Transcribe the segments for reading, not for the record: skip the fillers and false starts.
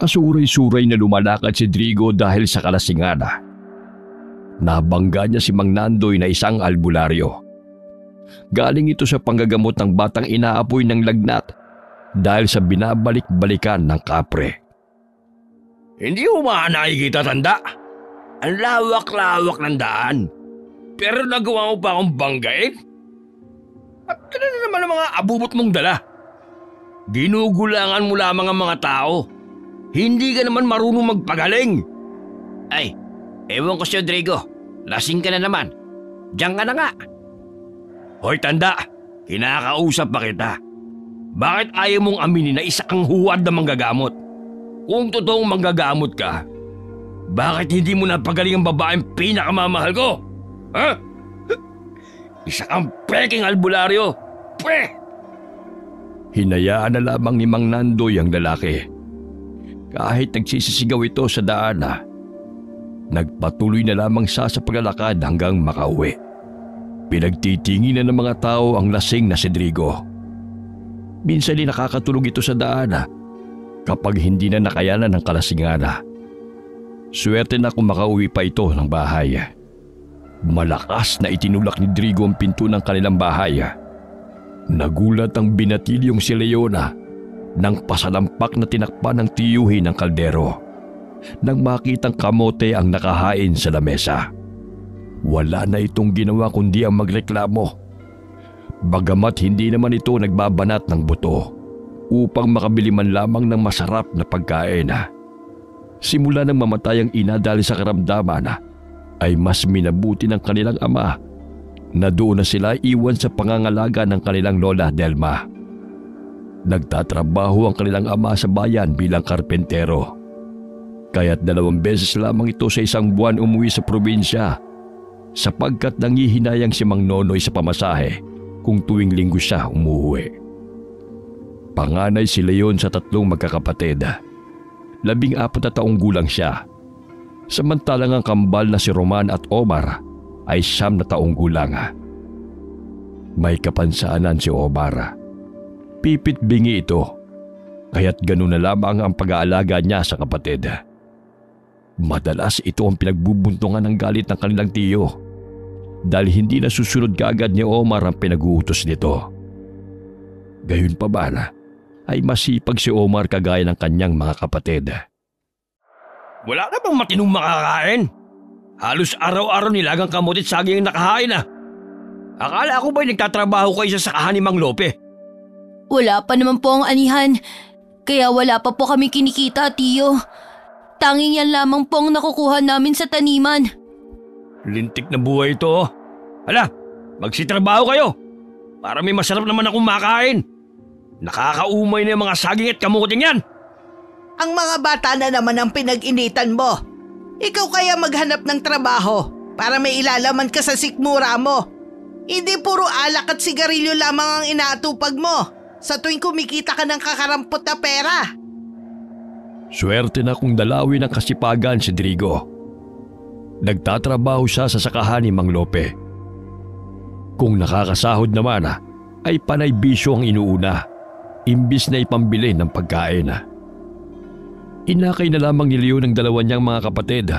Pasuray-suray na lumalakad si Drigo dahil sa kalasingan. Nabangga niya si Mang Nandoy na isang albularyo. Galing ito sa panggagamot ng batang inaapoy ng lagnat dahil sa binabalik-balikan ng kapre. Hindi mo ba nakikita, tanda? Ang lawak-lawak ng daan. Pero nagawa mo pa akong banggain? At ano na naman ang mga abubot mong dala? Ginugulangan mo lamang ang mga tao. Hindi ka naman marunong magpagaling. Ay, ewan ko sa'yo, Drigo. Lasing ka na naman. Diyan ka na nga. Hoy, tanda. Kinakausap pa kita. Bakit ayaw mong aminin na isa kang huwad na manggagamot? Kung totoong manggagamot ka, bakit hindi mo napagaling ang babaeng pinakamamahal ko? Ha? Isa kang peking albularyo. Pre! Hinayaan na lamang ni Mang Nandoy ang lalaki. Kahit nagsisisigaw ito sa daan, nagpatuloy na lamang siya sa paglalakad hanggang makauwi. Pinagtitinginan ng mga tao ang lasing na si Drigo. Minsan din nakakatulog ito sa daan kapag hindi na nakayanan ng kalasingan. Swerte na kung makauwi pa ito ng bahay. Malakas na itinulak ni Drigo ang pinto ng kanilang bahay. Nagulat ang binatilyong si Leona nang pasalampak na tinakpan ng tiyuhin ng kaldero nang makitang kamote ang nakahain sa lamesa. Wala na itong ginawa kundi ang magreklamo. Bagamat hindi naman ito nagbabanat ng buto upang makabili man lamang ng masarap na pagkain. Simula nang mamatay ang ina dahil sa karamdaman, ay mas minabuti ng kanilang ama na doon na sila iwan sa pangangalaga ng kanilang lola Delma. Nagtatrabaho ang kanilang ama sa bayan bilang karpentero. Kaya't 2 beses lamang ito sa isang buwan umuwi sa probinsya sapagkat nangihinayang si Mang Nonoy sa pamasahe kung tuwing linggo siya umuwi. Panganay si Leon sa 3 magkakapatid. 14 na taong gulang siya. Samantalang ang kambal na si Roman at Omar ay 9 na taong gulang. May kapansaanan si Omar. Pipit bingi ito, kaya't ganun na lamang ang pag-aalaga niya sa kapatid. Madalas ito ang pinagbubuntungan ng galit ng kanilang tiyo dahil hindi na susunod kaagad ni Omar ang pinag-uutos nito. Gayon pa ba ay masipag si Omar kagaya ng kanyang mga kapatid. Wala na bang matinong makakain? Halos araw-araw nilagang kamote at saging ang nakahain . Akala ko ba'y nagtatrabaho kayo sa sakahan ni Mang Lope? Wala pa naman po ang anihan, kaya wala pa po kami kinikita, tiyo. Tanging yan lamang po ang nakukuha namin sa taniman. Lintik na buhay ito. Hala, magsitrabaho kayo para may masarap naman akong makain. Nakakaumay na yung mga saging at kamuting yan. Ang mga bata na naman ang pinag-initan mo. Ikaw kaya maghanap ng trabaho para may ilalaman ka sa sikmura mo. Hindi puro alak at sigarilyo lamang ang inaatupag mo sa tuwing kumikita ka ng kakarampot na pera. Swerte na kung dalawin ng kasipagan si Drigo. Nagtatrabaho siya sa sakahan ni Mang Lope. Kung nakakasahod naman ay panay bisyo ang inuuna, imbis na ipambili ng pagkain. Inakay na lamang ni Leon ng 2 niyang mga kapatid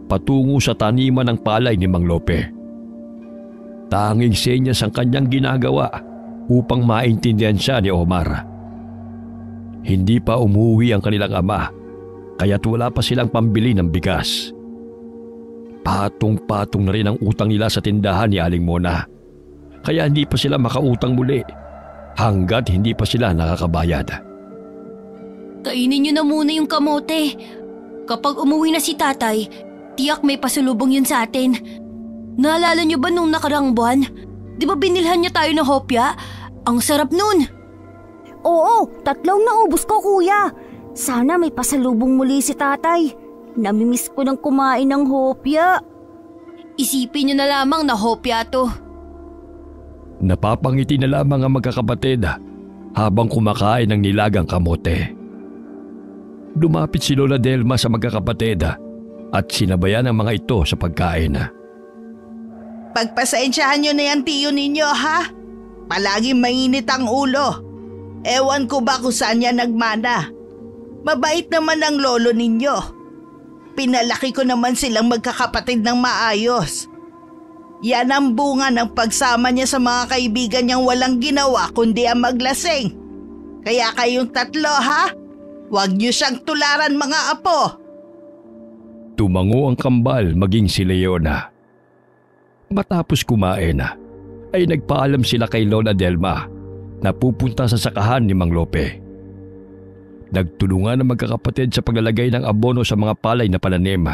patungo sa taniman ng palay ni Mang Lope. Tanging senyas ang kanyang ginagawa upang maintindihan siya ni Omar. Hindi pa umuwi ang kanilang ama, kaya't wala pa silang pambili ng bigas. Patong-patong na rin ang utang nila sa tindahan ni Aling Mona, kaya hindi pa sila makautang muli hanggat hindi pa sila nakakabayad. Kainin niyo na muna yung kamote. Kapag umuwi na si tatay, tiyak may pasulubong yun sa atin. Naalala niyo ba nung nakarang buwan? Di ba binilhan niya tayo ng hopya? Ang sarap nun! Oo, 3 naubos ko, kuya. Sana may pasalubong muli si tatay. Namimiss ko ng kumain ng hopya. Isipin niyo na lamang na hopya to. Napapangiti na lamang ang magkakapatid habang kumakain ng nilagang kamote. Lumapit si Lola Delma sa magkakapatid at sinabayan ang mga ito sa pagkain. Pagpasensyahan nyo na yan, tiyo ninyo, ha? Palaging mainit ang ulo. Ewan ko ba kung saan yan nagmana. Mabait naman ang lolo ninyo. Pinalaki ko naman silang magkakapatid ng maayos. Yan ang bunga ng pagsama niya sa mga kaibigan niyang walang ginawa kundi ang maglasing. Kaya kayong tatlo ha, huwag niyo siyang tularan mga apo. Tumango ang kambal maging si Leona. Matapos kumain ay nagpaalam sila kay Lola Delma na pupunta sa sakahan ni Mang Lope. Nagtulungan ang magkakapatid sa paglalagay ng abono sa mga palay na pananim.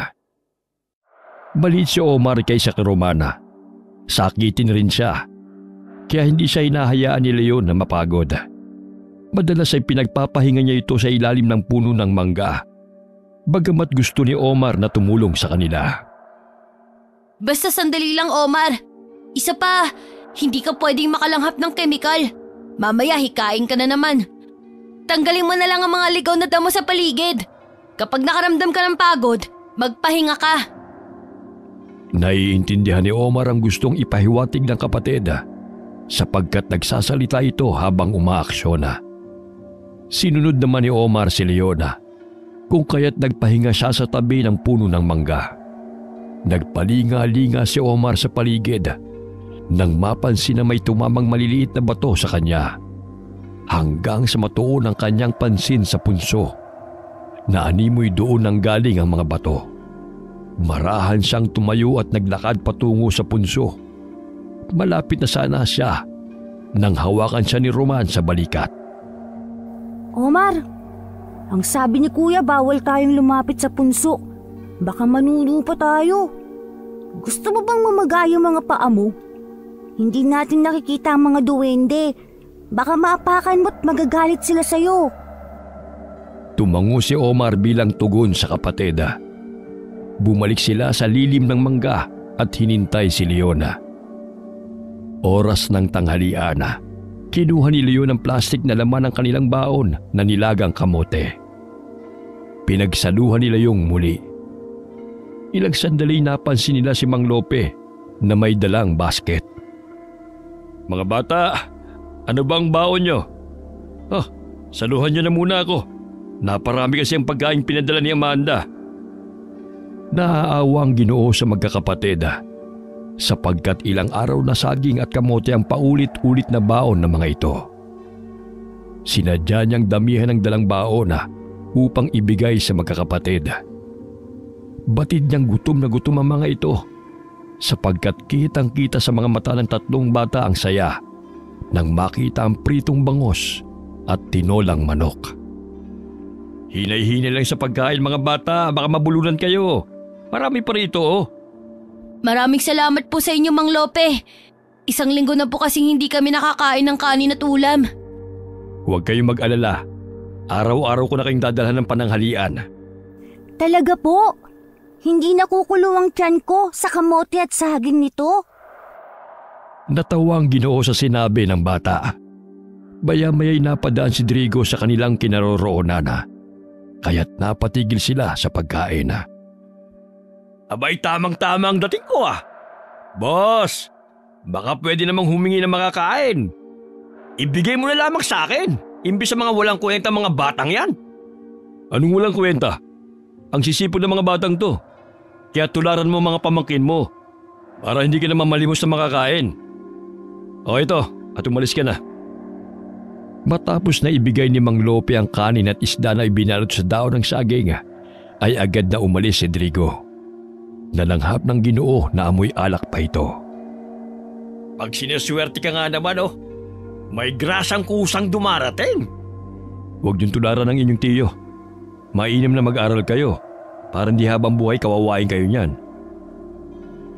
Maliit si Omar kaysa kay Romana. Sakitin rin siya, kaya hindi siya hinahayaan ni Leon na mapagod. Madalas ay pinagpapahinga niya ito sa ilalim ng puno ng mangga, bagamat gusto ni Omar na tumulong sa kanila. Basta sandali lang, Omar. Isa pa, hindi ka pwedeng makalanghap ng kemikal. Mamaya hikain ka na naman. Tanggalin mo na lang ang mga ligaw na damo sa paligid. Kapag nakaramdam ka ng pagod, magpahinga ka. Naiintindihan ni Omar ang gustong ipahiwatig ng kapatid sapagkat nagsasalita ito habang umaaksyon. Sinunod naman ni Omar si Leona kung kaya't nagpahinga siya sa tabi ng puno ng mangga. Nagpalinga-linga si Omar sa paligid nang mapansin na may tumamang maliliit na bato sa kanya hanggang sa matuon ang kanyang pansin sa punso. Naanimoy doon nang galing ang mga bato. Marahan siyang tumayo at naglakad patungo sa punso. Malapit na sana siya nang hawakan siya ni Roman sa balikat. Omar, ang sabi ni Kuya bawal tayong lumapit sa punso. Baka manuno pa tayo. Gusto mo bang mamaga yung mga paa mo? Hindi natin nakikita ang mga duwende. Baka maapakan mo't magagalit sila sa'yo. Tumango si Omar bilang tugon sa kapatid. Bumalik sila sa lilim ng mangga at hinintay si Leona. Oras ng tanghalian, kinuha ni Leon ang plastik na laman ng kanilang baon na nilagang kamote. Pinagsaluhan nila yung muli. Ilang sandali napansin nila si Mang Lope na may dalang basket. Mga bata, ano bang baon nyo? Saluhan nyo na muna ako. Naparami kasi ang pagkain pinadala ni Amanda. Naaawa ang Ginoo sa magkakapatid sapagkat ilang araw na saging at kamote ang paulit-ulit na baon ng mga ito. Sinadya niyang damihan ng dalang baon upang ibigay sa magkakapatid. Batid niyang gutom na gutom ang mga ito sapagkat kitang-kita sa mga mata ng tatlong bata ang saya nang makita ang pritong bangos at tinolang manok. Hinay-hinay lang sa pagkain mga bata, baka mabulunan kayo. Marami pa rito Maraming salamat po sa inyo, Mang Lope. Isang linggo na po kasing hindi kami nakakain ng kanin at ulam. Huwag kayong mag-alala. Araw-araw ko na kayong dadalhan ng pananghalian. Talaga po? Hindi nakukulo ang tiyan ko sa kamote at saging nito? Natawa ang Ginoo sa sinabi ng bata. Baya-maya'y napadaan si Drigo sa kanilang kinaroroonan kaya't napatigil sila sa pagkain. Abay, tamang-tamang dating ko Boss, baka pwede namang humingi ng makakain. Ibigay mo na lamang sa akin, imbis sa mga walang kwenta mga batang yan. Anong walang kwenta? Ang sisipon ng mga batang to. Kaya tularan mo mga pamangkin mo para hindi ka naman malimos na makakain. O ito, at umalis ka na. Matapos na ibigay ni Mang Lope ang kanin at isda na ibinalot sa daon ng saging, ay agad na umalis si Drigo. Nalanghap ng Ginoo na amoy alak pa ito. Pag sineswerte ka nga naman may grasang kusang dumarating. Huwag niyong tularan ng inyong tiyo. Mainam na mag-aral kayo para hindi habang buhay kawawain kayo niyan.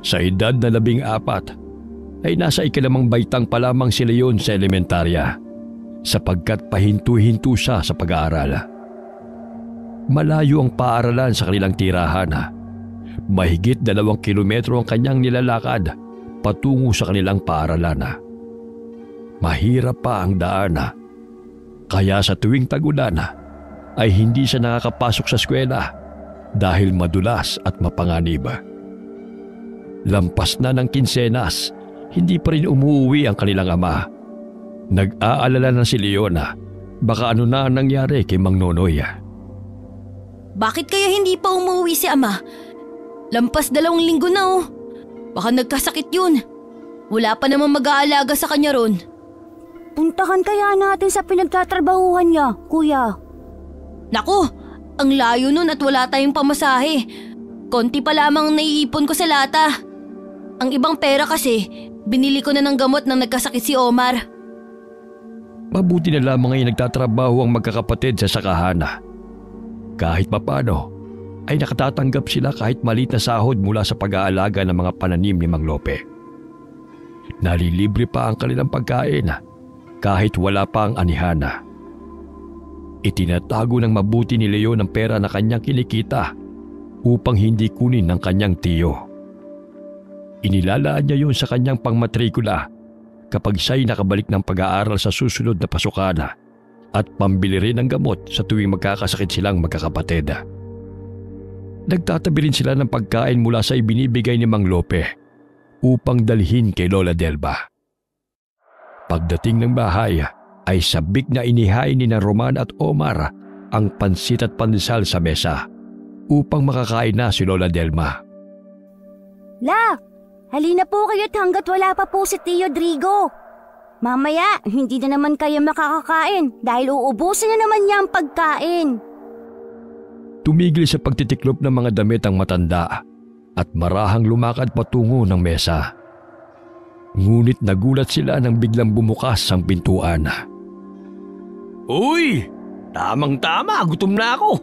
Sa edad na 14 ay nasa ikalimang baitang pa lamang si Leon sa elementarya sapagkat pahinto-hinto siya sa pag-aaral. Malayo ang paaralan sa kanilang tirahan. Mahigit 2 kilometro ang kanyang nilalakad patungo sa kanilang paaralan. Mahirap pa ang daan. Kaya sa tuwing tag-ulan ay hindi siya nakakapasok sa eskwela dahil madulas at mapanganib. Lampas na ng kinsenas, hindi pa rin umuwi ang kanilang ama. Nag-aalala na si Leona, baka ano na ang nangyari kay Mang Nonoy. Bakit kaya hindi pa umuwi si ama? Lampas 2 linggo na oh. Baka nagkasakit yun. Wala pa namang mag-aalaga sa kanya ron. Puntahan kaya natin sa pinagtatrabahuhan niya, kuya. Naku, ang layo nun at wala tayong pamasahe. Konti pa lamang ang naiipon ko sa lata. Ang ibang pera kasi, binili ko na ng gamot nang nagkasakit si Omar. Mabuti na lamang ay nagtatrabaho ang magkakapatid sa sakahana. Kahit papano, ay nakatatanggap sila kahit maliit na sahod mula sa pag-aalaga ng mga pananim ni Mang Lope. Nalilibre pa ang kanilang pagkain kahit wala pa ang anihana. Itinatago ng mabuti ni Leon ang pera na kanyang kinikita upang hindi kunin ng kanyang tiyo. Inilalaan niya yun sa kanyang pangmatrikula kapag siya'y nakabalik ng pag-aaral sa susunod na pasukana at pambili rin ng gamot sa tuwing magkakasakit silang magkakapatid. Nagtatabi rin sila ng pagkain mula sa ibinibigay ni Mang Lope upang dalhin kay Lola Delma. Pagdating ng bahay ay sabik na inihain ni na Roman at Omar ang pansit at pandesal sa mesa upang makakain na si Lola Delma. La, halina po kayo't hanggat wala pa po si Tio Drigo. Mamaya, hindi na naman kayo makakakain dahil uubusin na naman niya ang pagkain. Tumigil sa pagtitiklop ng mga damit ang matanda at marahang lumakad patungo ng mesa. Ngunit nagulat sila nang biglang bumukas ang pintuan. Uy! Tamang-tama, gutom na ako.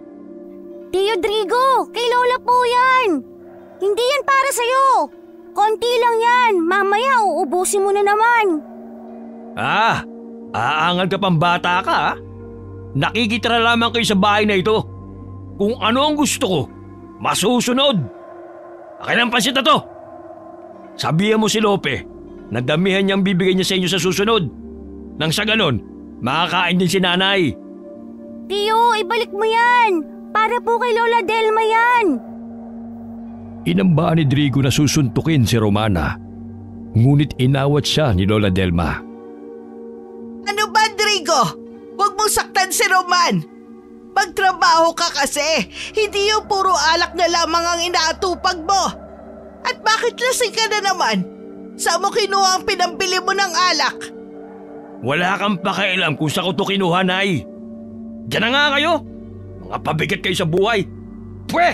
Tio Drigo, kay Lola po yan. Hindi yan para sa'yo. Konti lang yan, mamaya uubusin mo na naman. Aangal ka pang bata ka ha? Nakikitira lamang kayo sa bahay na ito. Kung ano ang gusto ko, masusunod. Akin ang pansit na to. Sabihan mo si Lope na damihan niyang bibigay niya sa inyo sa susunod. Nang sa ganon, makakain din si nanay. Tio, ibalik mo yan. Para po kay Lola Delma yan. Inambaan ni Drigo na susuntukin si Romana. Ngunit inawat siya ni Lola Delma. Ano ba, Drigo? Huwag mong saktan si Roman. Magtrabaho ka kasi. Hindi yung puro alak na lamang ang inaatupag mo. At bakit lasing ka na naman? Saan mo kinuha ang pinambili mo ng alak? Wala kang pakialam kung saan ko to kinuha, Nay. Diyan na nga kayo. Mga pabigat kayo sa buhay. Pwe!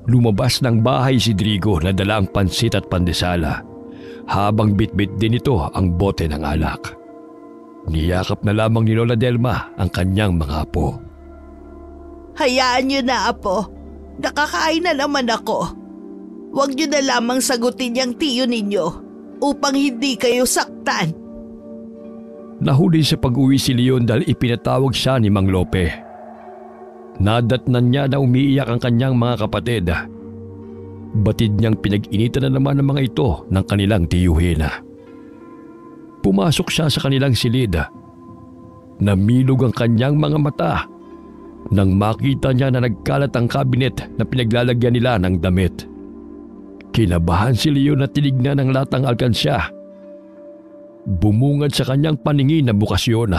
Lumabas ng bahay si Drigo na dala ang pansit at pandesala habang bitbit din ito ang bote ng alak. Niyakap na lamang ni Lola Delma ang kanyang mga apo. Hayaan niyo na, apo. Nakakain na naman ako. Huwag niyo na lamang sagutin yung tiyo ninyo upang hindi kayo saktan. Nahuli sa pag-uwi si Leon dahil ipinatawag siya ni Mang Lope. Nadatnan niya na umiiyak ang kanyang mga kapatid. Batid niyang pinag-initan na naman ng mga ito ng kanilang tiyuhin. Pumasok siya sa kanilang silid. Namilog ang kanyang mga mata nang makita niya na nagkalat ang kabinet na pinaglalagyan nila ng damit. Kinabahan si Leon na tinignan ang latang alkansya. Bumungad sa kanyang paningin na bukasyon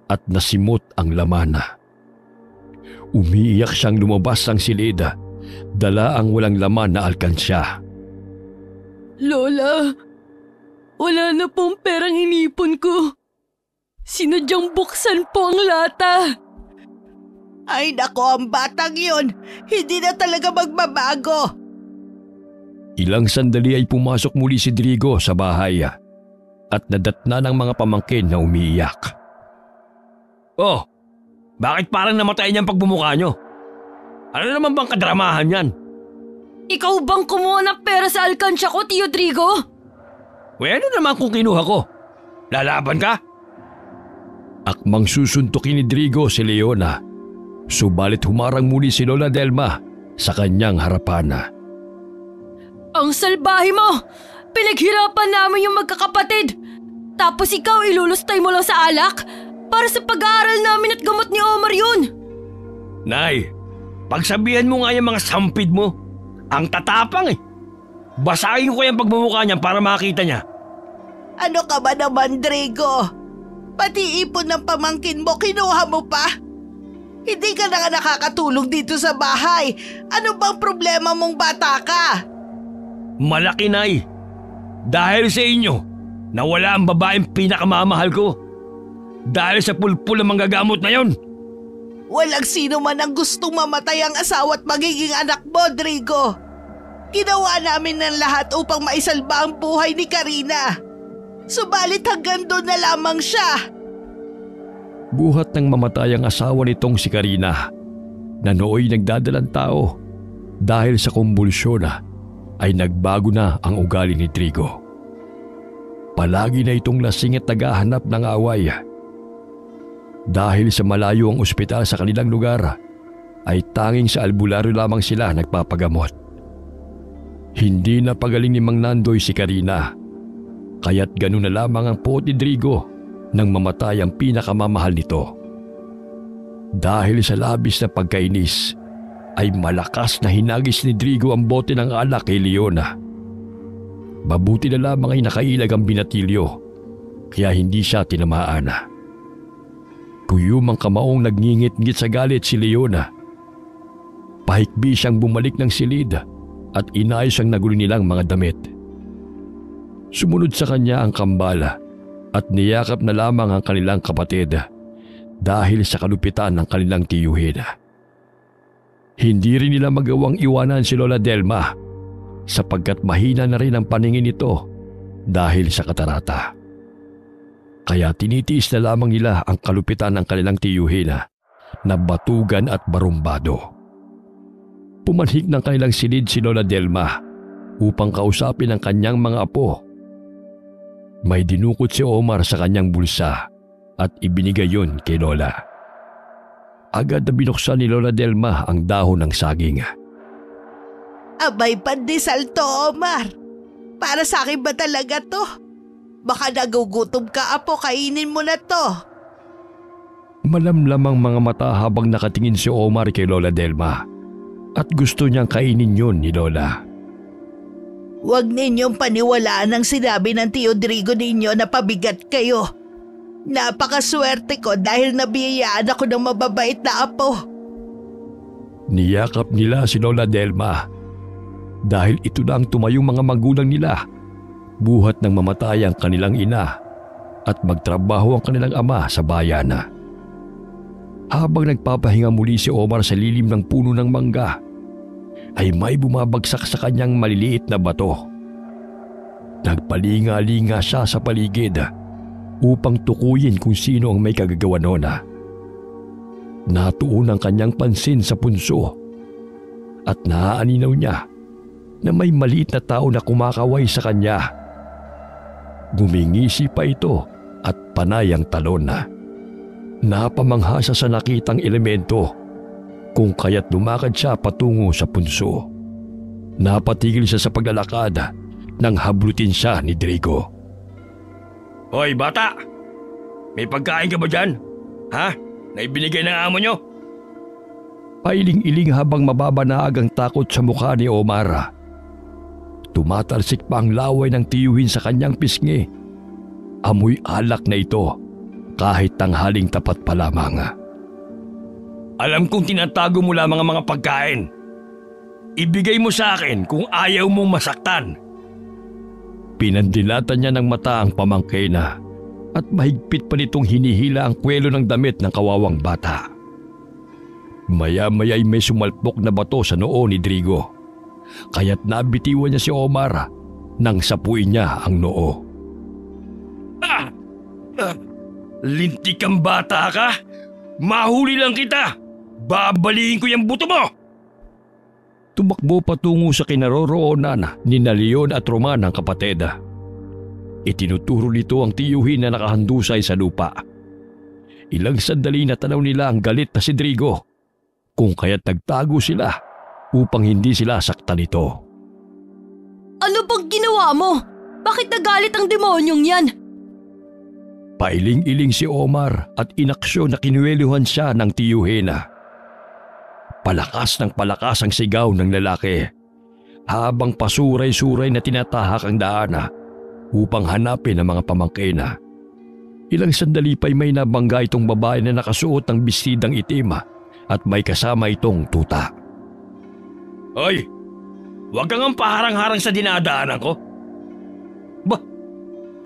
at nasimot ang laman. Umiiyak siyang lumabas ng silid. Dala ang walang laman na alkansya. Lola, wala na pong perang inipon ko. Sinadyang buksan po ang lata. Ay nako, ang batang yun. Hindi na talaga magbabago. Ilang sandali ay pumasok muli si Drigo sa bahay at nadatna ng mga pamangkin na umiiyak. Oh, bakit parang namatay niyang pagbumuka niyo? Ano naman bang kadramahan yan? Ikaw bang kumuha ng pera sa alkansya ko, Tio Drigo? Well, ano naman kung kinuha ko? Lalaban ka? Akmang susuntukin ni Drigo si Leona. Subalit humarang muli si Lola Delma sa kanyang harapan. Ang salbahe mo! Pinaghirapan namin yung magkakapatid. Tapos ikaw ilulustay mo lang sa alak para sa pag-aaral namin at gamot ni Omar yun. Nay, pagsabihan mo nga yung mga sampid mo. Ang tatapang eh. Basahin ko yung pagmumukha niya para makita niya. Ano ka ba naman, Drigo? Pati ipon ng pamangkin mo, kinuha mo pa? Hindi ka na nga nakakatulong dito sa bahay. Ano bang problema mong bata ka? Malaki, Nay. Dahil sa inyo, nawala ang babaeng pinakamamahal ko. Dahil sa pulpul ang manggagamot na yon. Walang sino man ang gustong mamatay ang asawa at magiging anak mo, Drigo. Ginawa namin ng lahat upang maisalba ang buhay ni Karina. Subalit hanggang doon na lamang siya. Buhat ng mamatay ang asawa nitong si Karina na nooy nagdadalang tao dahil sa kumbulsyon ay nagbago na ang ugali ni Drigo. Palagi na itong lasing at naghahanap ng away. Dahil sa malayo ang ospital sa kanilang lugar, ay tanging sa albularyo lamang sila nagpapagamot. Hindi na pagaling ni Mang Nandoy si Karina, kaya't ganun na lamang ang puot ni Drigo nang mamatay ang pinakamamahal nito. Dahil sa labis na pagkainis, ay malakas na hinagis ni Drigo ang bote ng alak kay Leona. Mabuti na lamang ay nakailag ang binatilyo, kaya hindi siya tinamaan. Kuyumang kamaong nagngingit-ngit sa galit si Leona. Pahikbi siyang bumalik ng silid at inayos ang nagulo nilang mga damit. Sumunod sa kanya ang kambala at niyakap na lamang ang kanilang kapatid dahil sa kalupitan ng kanilang tiyuhin. Hindi rin nila magawang iwanan si Lola Delma sapagkat mahina na rin ang paningin nito dahil sa katarata. Kaya tinitiis na lamang nila ang kalupitan ng kanilang tiyuhin na batugan at barumbado. Pumanhik ng kanilang silid si Lola Delma upang kausapin ang kanyang mga apo. May dinukot si Omar sa kanyang bulsa at ibinigay yon kay Lola. Agad na binuksan ni Lola Delma ang dahon ng saging. Abay, pandesal to, Omar. Para sa akin ba talaga to? Baka nagugutom ka, apo, kainin mo na to. Malamlamang mga mata habang nakatingin si Omar kay Lola Delma at gusto niyang kainin yun ni Lola. Huwag ninyong paniwalaan ang sinabi ng Tio Drigo ninyo na pabigat kayo. Napakaswerte ko dahil nabiyayaan ako ng mababait na apo. Niyakap nila si Lola Delma dahil ito na ang tumayong mga magulang nila buhat ng mamatay ang kanilang ina at magtrabaho ang kanilang ama sa bayan. Habang nagpapahinga muli si Omar sa lilim ng puno ng mangga, ay may bumabagsak sa kanyang maliliit na bato. Nagpalinga-linga siya sa paligid upang tukuyin kung sino ang may kagagawa noon. Natuon ang kanyang pansin sa punso at naaaninaw niya na may maliit na tao na kumakaway sa kanya. Gumingisi pa ito at panay ang talon. Napamangha siya sa nakitang elemento kung kaya't lumakad siya patungo sa punso. Napatigil siya sa paglalakad nang hablutin siya ni Drigo. Hoy, bata! May pagkain ka ba dyan? Ha? Na ibinigay ng amo nyo? Pailing-iling habang mababanaag ang takot sa mukha ni Omar. Tumatalsik pa ang laway ng tiyuhin sa kanyang pisngi. Amoy alak na ito kahit tanghaling tapat pa lamang. Alam kong tinatago mo lamang ang mga pagkain. Ibigay mo sa akin kung ayaw mong masaktan. Pinandilatan niya ng mata ang pamangkin at mahigpit pa nitong hinihila ang kwelo ng damit ng kawawang bata. Maya-maya'y may sumalpok na bato sa noo ni Drigo, kaya't nabitiwan niya si Omar nang sapuin niya ang noo. Lintik kang bata ka? Mahuli lang kita! Babalihin ko yung buto mo! Tumakbo patungo sa kinaroroonan ni Leon at Roman ang kapatid. Itinuturo nito ang tiyuhin na nakahandusay sa lupa. Ilang sandali na tanaw nila ang galit na si Drigo, kung kaya't nagtago sila upang hindi sila saktan nito. Ano bang ginawa mo? Bakit nagalit ang demonyong yan? Pailing-iling si Omar at inaksyon na kinuwelihan siya ng tiyuhin. Palakas ng palakas ang sigaw ng lalaki habang pasuray-suray na tinatahak ang daan upang hanapin ang mga pamangkin. Ilang sandali pa'y may nabangga itong babae na nakasuot ng bestidang itim at may kasama itong tuta. Hoy! Huwag kang ang paharang-harang sa dinadaanan ko. Bah,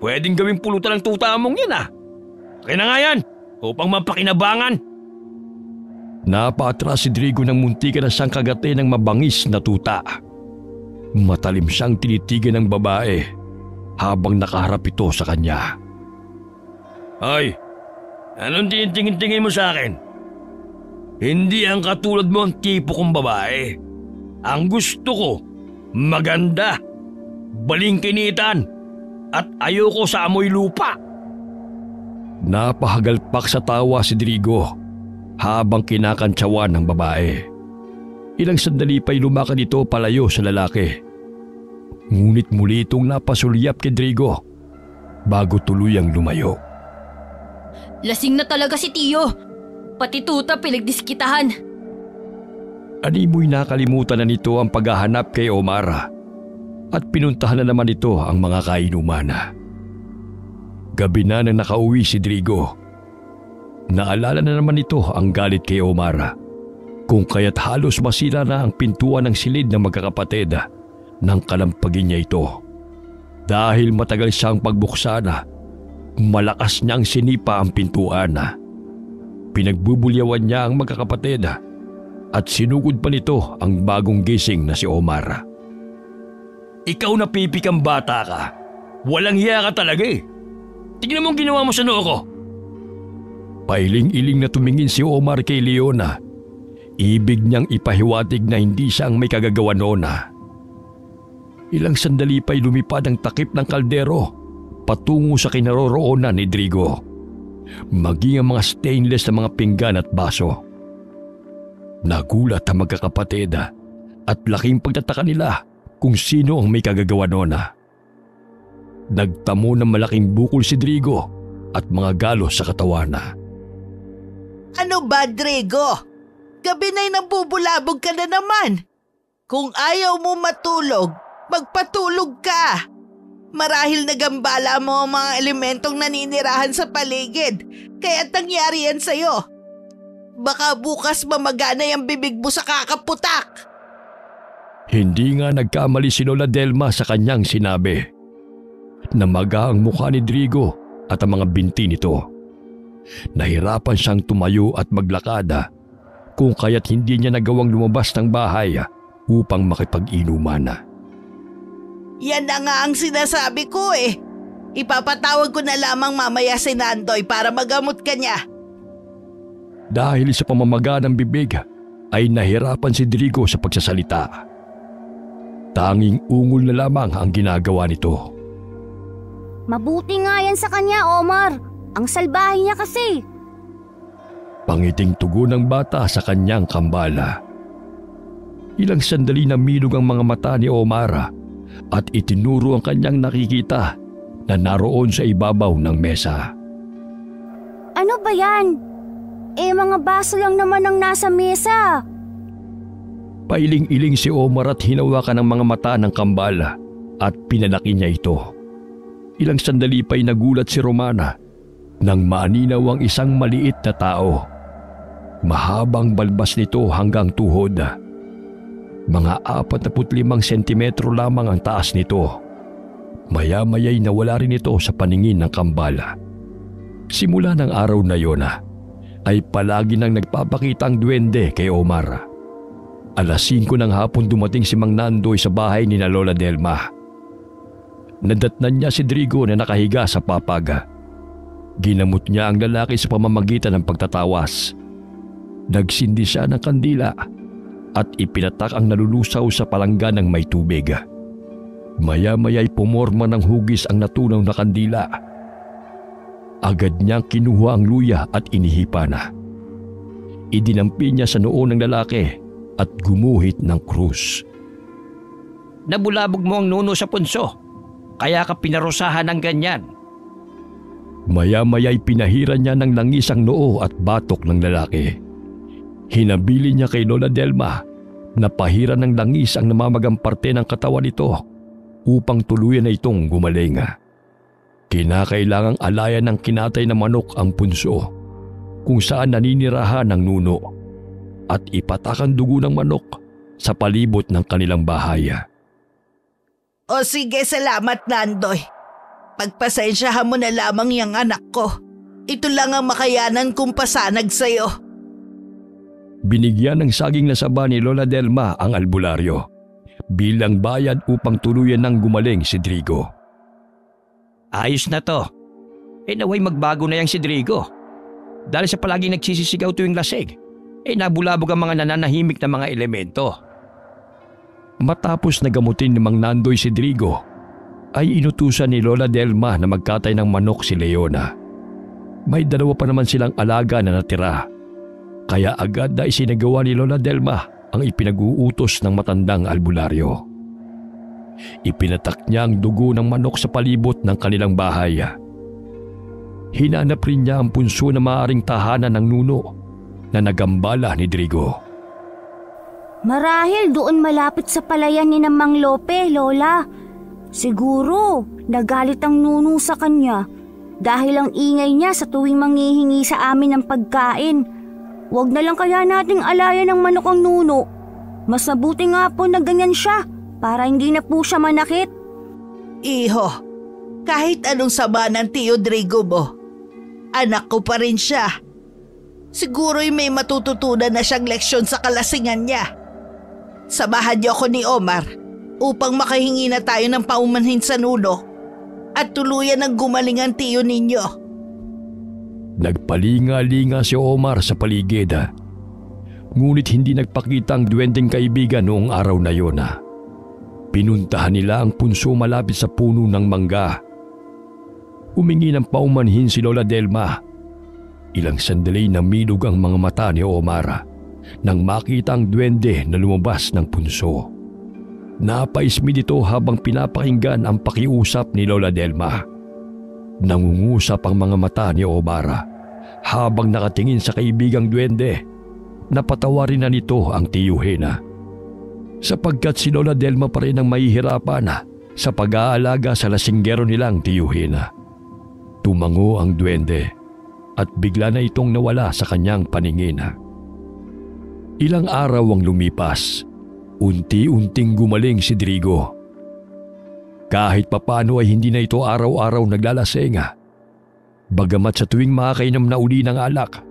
pwedeng gawing pulutan ng tuta mong yan ah. Akin na nga yan, upang mapakinabangan. Napaatras si Drigo ng muntikan na siyang kagate ng mabangis na tuta. Matalim siyang tinitigan ng babae habang nakaharap ito sa kanya. Hoy, anong tinitingin-tingin mo sa akin? Hindi ang katulad mo ang tipo kong babae. Ang gusto ko, maganda, balingkinitan, at ayoko sa amoy lupa. Napahagalpak sa tawa si Drigo habang kinakantsawan ng babae. Ilang sandali pa'y lumakad ito palayo sa lalaki. Ngunit muli itong napasulyap kay Drigo bago tuluyang lumayo. Lasing na talaga si Tio. Pati tuta pinagdiskitahan. Animoy nakalimutan na nito ang paghahanap kay Omar at pinuntahan na naman ito ang mga kainuman. Gabi na nang nakauwi si Drigo. Naalala na naman ito ang galit kay Omar, kung kaya't halos masira na ang pintuan ng silid ng magkakapatid nang kalampagin niya ito. Dahil matagal siyang pagbuksan, malakas niyang sinipa ang pintuan. Pinagbubulyawan niya ang magkakapatid at sinugod pa nito ang bagong gising na si Omar. Ikaw na pipikang bata ka. Walang hiya ka talaga eh. Tignan mo ang ginawa mo sa noo ko. Pailing-iling na tumingin si Omar kay Leona. Ibig niyang ipahiwatig na hindi siya ang may kagagawa noon. Ilang sandali pa'y lumipad ang takip ng kaldero patungo sa kinaroroonan ni Drigo, maging ang mga stainless na mga pinggan at baso. Nagulat ang magkakapatid at laking pagtataka nila kung sino ang may kagagawa noon. Nagtamo ng malaking bukol si Drigo at mga galos sa katawan. Ano ba, Drigo? Gabi na'y nabubulabog ka na naman. Kung ayaw mo matulog, magpatulog ka. Marahil nagambala mo ang mga elementong naninirahan sa paligid, kaya nangyari yan sa'yo. Baka bukas mamagana yung bibig mo sa kakaputak. Hindi nga nagkamali si Lola Delma sa kanyang sinabi. Namaga ang mukha ni Drigo at ang mga binti nito. Nahirapan siyang tumayo at maglakad, kung kaya't hindi niya nagawang lumabas ng bahay upang makipag-inuman. Yan na nga ang sinasabi ko eh. Ipapatawag ko na lamang mamaya si Nandoy para magamot ka niya. Dahil sa pamamaga ng bibig ay nahirapan si Drigo sa pagsasalita. Tanging ungol na lamang ang ginagawa nito. Mabuti nga yan sa kanya, Omar. Ang salbahe niya kasi. Pangiting tugon ng bata sa kanyang kambala. Ilang sandali na milog ang mga mata ni Omar at itinuro ang kanyang nakikita na naroon sa ibabaw ng mesa. Ano ba yan? Mga baso lang naman ang nasa mesa. Pailing-iling si Omar at hinawakan ang mga mata ng kambala at pinalaki niya ito. Ilang sandali pa'y nagulat si Romana nang maaninaw ang isang maliit na tao. Mahabang balbas nito hanggang tuhod. Mga 45 sentimetro lamang ang taas nito. Maya-maya'y nawala rin ito sa paningin ng kambala. Simula ng araw na yon ay palagi nang nagpapakita ang duwende kay Omar. Alas 5 ng hapon dumating si Mang Nandoy sa bahay ni na Lola Delma. Nadatnan niya si Drigo na nakahiga sa papag. Ginamot niya ang lalaki sa pamamagitan ng pagtatawas. Nagsindi siya ng kandila at ipinatak ang nalulusaw sa palanggan ng may tubig. Maya-maya'y pumorma ng hugis ang natunaw na kandila. Agad niyang kinuha ang luya at inihipa na. Idinampi niya sa noo ng lalaki at gumuhit ng krus. Nabulabog mo ang nuno sa punso, kaya ka pinarusahan ng ganyan. Maya-maya'y pinahiran niya ng langis ang noo at batok ng lalaki. Hinabili niya kay Lola Delma na pahiran ng langis ang namamagang parte ng katawan nito upang tuluyan na itong gumaling. Kinakailangang alayan ng kinatay na manok ang punso kung saan naninirahan ng nuno. at ipatak ang dugo ng manok sa palibot ng kanilang bahay. O sige, salamat Nandoy. Pagpasensyahan mo na lamang yung anak ko. Ito lang ang makayanan kong pasanag sa'yo. Binigyan ng saging na saba ni Lola Delma ang albularyo bilang bayad upang tuluyan ng gumaling si Drigo. Ayos na to. Naway magbago na yang si Drigo. Dahil sa palaging nagsisisigaw tuwing lasing, nabulabog ang mga nananahimik na mga elemento. Matapos na gamutin ni Mang Nandoy si Drigo, ay inutusan ni Lola Delma na magkatay ng manok si Leona. May 2 pa naman silang alaga na natira. Kaya agad na isinagawa ni Lola Delma ang ipinag-uutos ng matandang albularyo. Ipinatak niya ang dugo ng manok sa palibot ng kanilang bahay. Hinanap rin niya ang punso na maaaring tahanan ng nuno na nagambala ni Drigo. Marahil doon malapit sa palayan ni Mang Lope, Lola. Siguro nagalit ang nuno sa kanya dahil ang ingay niya sa tuwing manghihingi sa amin ng pagkain. Huwag na lang kaya nating alayan ng manok ang nuno. Mas mabuti nga po na ganyan siya para hindi na po siya manakit. Iho, kahit anong sama ng Tio Drigo mo, anak ko pa rin siya. Siguro'y may matututunan na siyang leksyon sa kalasingan niya. Samahan niyo ako ni Omar upang makahingi na tayo ng paumanhin sa nuno at tuluyan ng gumaling ang tiyo ninyo. Nagpalinga-linga si Omar sa paligid. Ngunit hindi nagpakita ang duwendeng kaibigan noong araw na yon. Pinuntahan nila ang punso malapit sa puno ng mangga. Humingi ng paumanhin si Lola Delma. Ilang sandali namilog ang mga mata ni Omar nang makita ang duwende na lumabas ng punso. Napaismi dito habang pinapakinggan ang pakiusap ni Lola Delma. Nangungusap ang mga mata ni Omar habang nakatingin sa kaibigang duwende. Napatawarin na nito ang tiyuhin sapagkat si Lola Delma pa rin ang mahihirapan sa pag-aalaga sa lasinggero nilang tiyuhin. Tumango ang duwende at bigla na itong nawala sa kanyang paningin. Ilang araw ang lumipas, unti-unting gumaling si Drigo. Kahit papano ay hindi na ito araw-araw naglalasing. Bagamat sa tuwing makakainom na uli ng alak,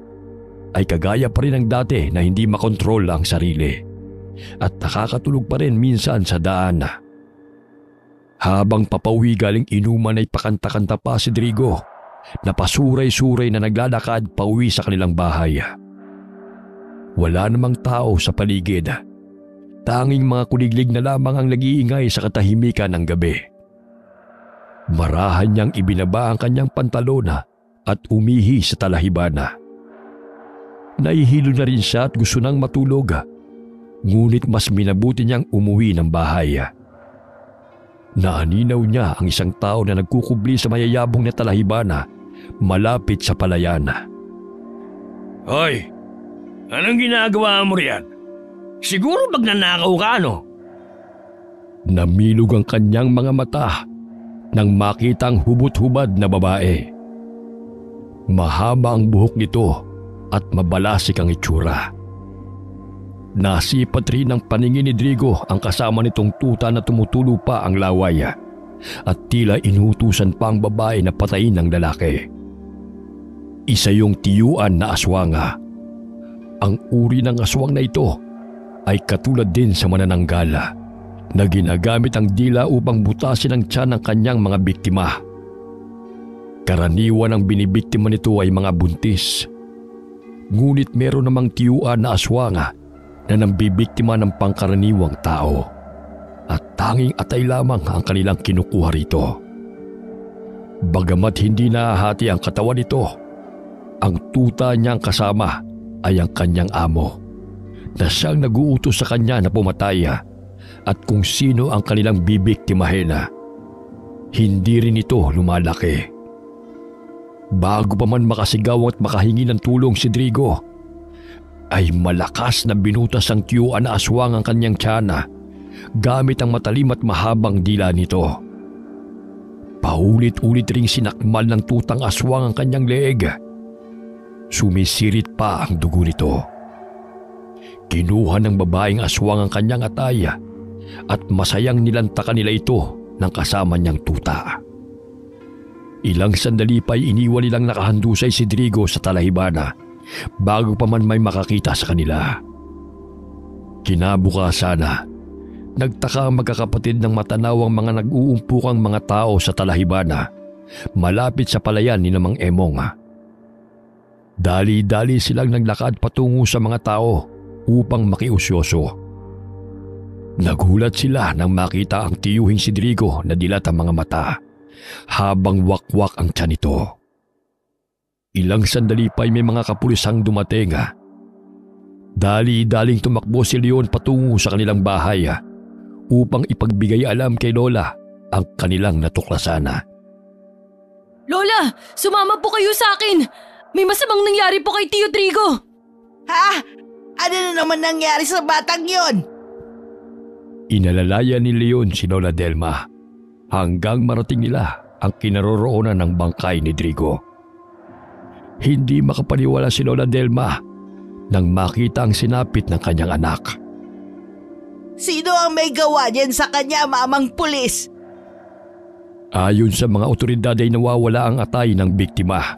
ay kagaya pa rin ng dati na hindi makontrol ang sarili at nakakatulog pa rin minsan sa daan. Habang papauwi galing inuman ay pakanta-kanta pa si Drigo na pasuray-suray na naglalakad pauwi sa kanilang bahay. Wala namang tao sa paligid. Tanging mga kuliglig na lamang ang nag-iingay sa katahimikan ng gabi. Marahan niyang ibinaba ang kanyang pantalona at umihi sa talahibana. Nahihilo na rin siya at gusto nang matulog. Ngunit mas minabuti niyang umuwi ng bahay. Naaninaw niya ang isang tao na nagkukubli sa mayayabong na talahibana malapit sa palayan. Hoy, anong ginagawa mo riyan? Siguro magnanakaw ka, ano? Namilog ang kanyang mga mata nang makita ang hubot-hubad na babae. Mahaba ang buhok nito at mabalasik ang itsura. Nasipat rin ng paningin ni Drigo ang kasama nitong tuta na tumutulo pa ang laway at tila inutusan pa ang babae na patayin ng lalaki. Isa yung tiyuan na aswanga. Ang uri ng aswang na ito ay katulad din sa manananggala na ginagamit ang dila upang butasin ang tiyan ng kanyang mga biktima. Karaniwan ang binibiktima nito ay mga buntis. Ngunit meron namang tiyuan na aswanga na nambibiktima ng pangkaraniwang tao at tanging atay lamang ang kanilang kinukuha rito. Bagamat hindi nahahati ang katawan nito, ang tuta niyang kasama ay ang kanyang amo na siyang nag-uutos sa kanya na pumatay at kung sino ang kanilang bibiktimahin. Hindi rin ito lumalaki. Bago pa man makasigaw at makahingi ng tulong si Drigo, ay malakas na binutas ang tiyuan na aswang ang kanyang tiyana gamit ang matalim at mahabang dila nito. Paulit-ulit ring sinakmal ng tutang aswang ang kanyang leeg. Sumisirit pa ang dugo nito. Kinuha ng babaeng aswang ang kanyang atay at masayang nilantakan nila ito ng kasama niyang tuta. Ilang sandali pa'y iniwan nilang nakahandusay si Drigo sa talahibana bago pa man may makakita sa kanila. Kinabukasan, nagtaka ang magkakapatid ng matanaw ang mga nag-uumpukang mga tao sa talahibana malapit sa palayan ni Mang Emong. Dali-dali silang naglakad patungo sa mga tao upang makiusyoso. Nagulat sila nang makita ang tiyuhing si Drigo na dilat ang mga mata habang wakwak ang tiyan nito. Ilang sandali pa'y may mga kapulisang dumating. Dali-daling tumakbo si Leon patungo sa kanilang bahay upang ipagbigay alam kay Lola ang kanilang natuklasan. Lola, sumama po kayo sa akin! May masamang nangyari po kay Tio Drigo! Ha? Ano na naman nangyari sa batang yon? Inalalaya ni Leon si Lola Delma hanggang marating nila ang kinaroroonan ng bangkay ni Drigo. Hindi makapaniwala si Lola Delma nang makita ang sinapit ng kanyang anak. Sino ang may gawa niyan sa kanya, mamang pulis? Ayon sa mga otoridad ay nawawala ang atay ng biktima.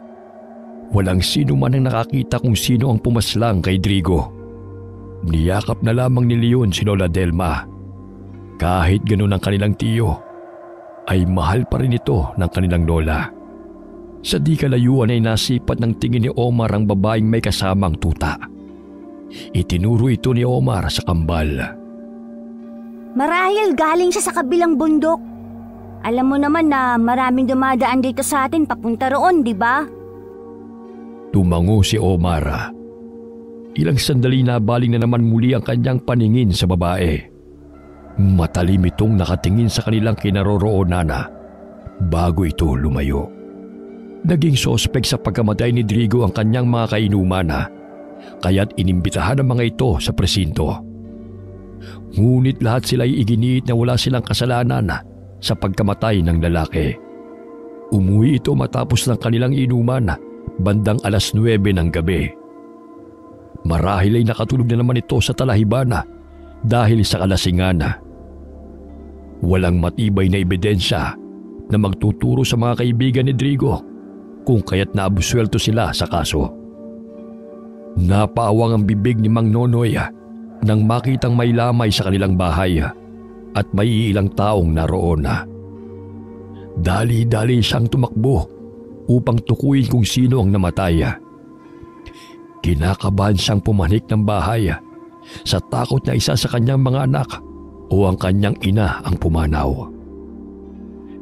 Walang sino man ang nakakita kung sino ang pumaslang kay Drigo. Niyakap na lamang ni Leon si Lola Delma. Kahit ganun ang kanilang tiyo, ay mahal pa rin ito ng kanilang lola. Sa di kalayuan ay nasipat ng tingin ni Omar ang babaeng may kasamang tuta. Itinuro ito ni Omar sa kambal. Marahil galing siya sa kabilang bundok. Alam mo naman na maraming dumadaan dito sa atin papunta roon, di ba? Tumango si Omar. Ilang sandali na baling na naman muli ang kanyang paningin sa babae. Matalim itong nakatingin sa kanilang kinaroroonan bago ito lumayo. Naging sospek sa pagkamatay ni Drigo ang kanyang mga kainuman kaya't inimbitahan ang mga ito sa presinto. Ngunit lahat sila ay iginiit na wala silang kasalanan sa pagkamatay ng lalaki. Umuwi ito matapos ng kanilang inuman bandang 9:00 ng gabi. Marahil ay nakatulog na naman ito sa talahibana dahil sa kalasingan. Walang matibay na ebidensya na magtuturo sa mga kaibigan ni Drigo kung kaya't naabuswelto sila sa kaso. Napaawang ang bibig ni Mang Nonoy nang makitang may lamay sa kanilang bahay at may ilang taong naroon. Dali-dali siyang tumakbo upang tukuyin kung sino ang namatay. Kinakabahan siyang pumanik ng bahay sa takot na isa sa kanyang mga anak o ang kanyang ina ang pumanaw.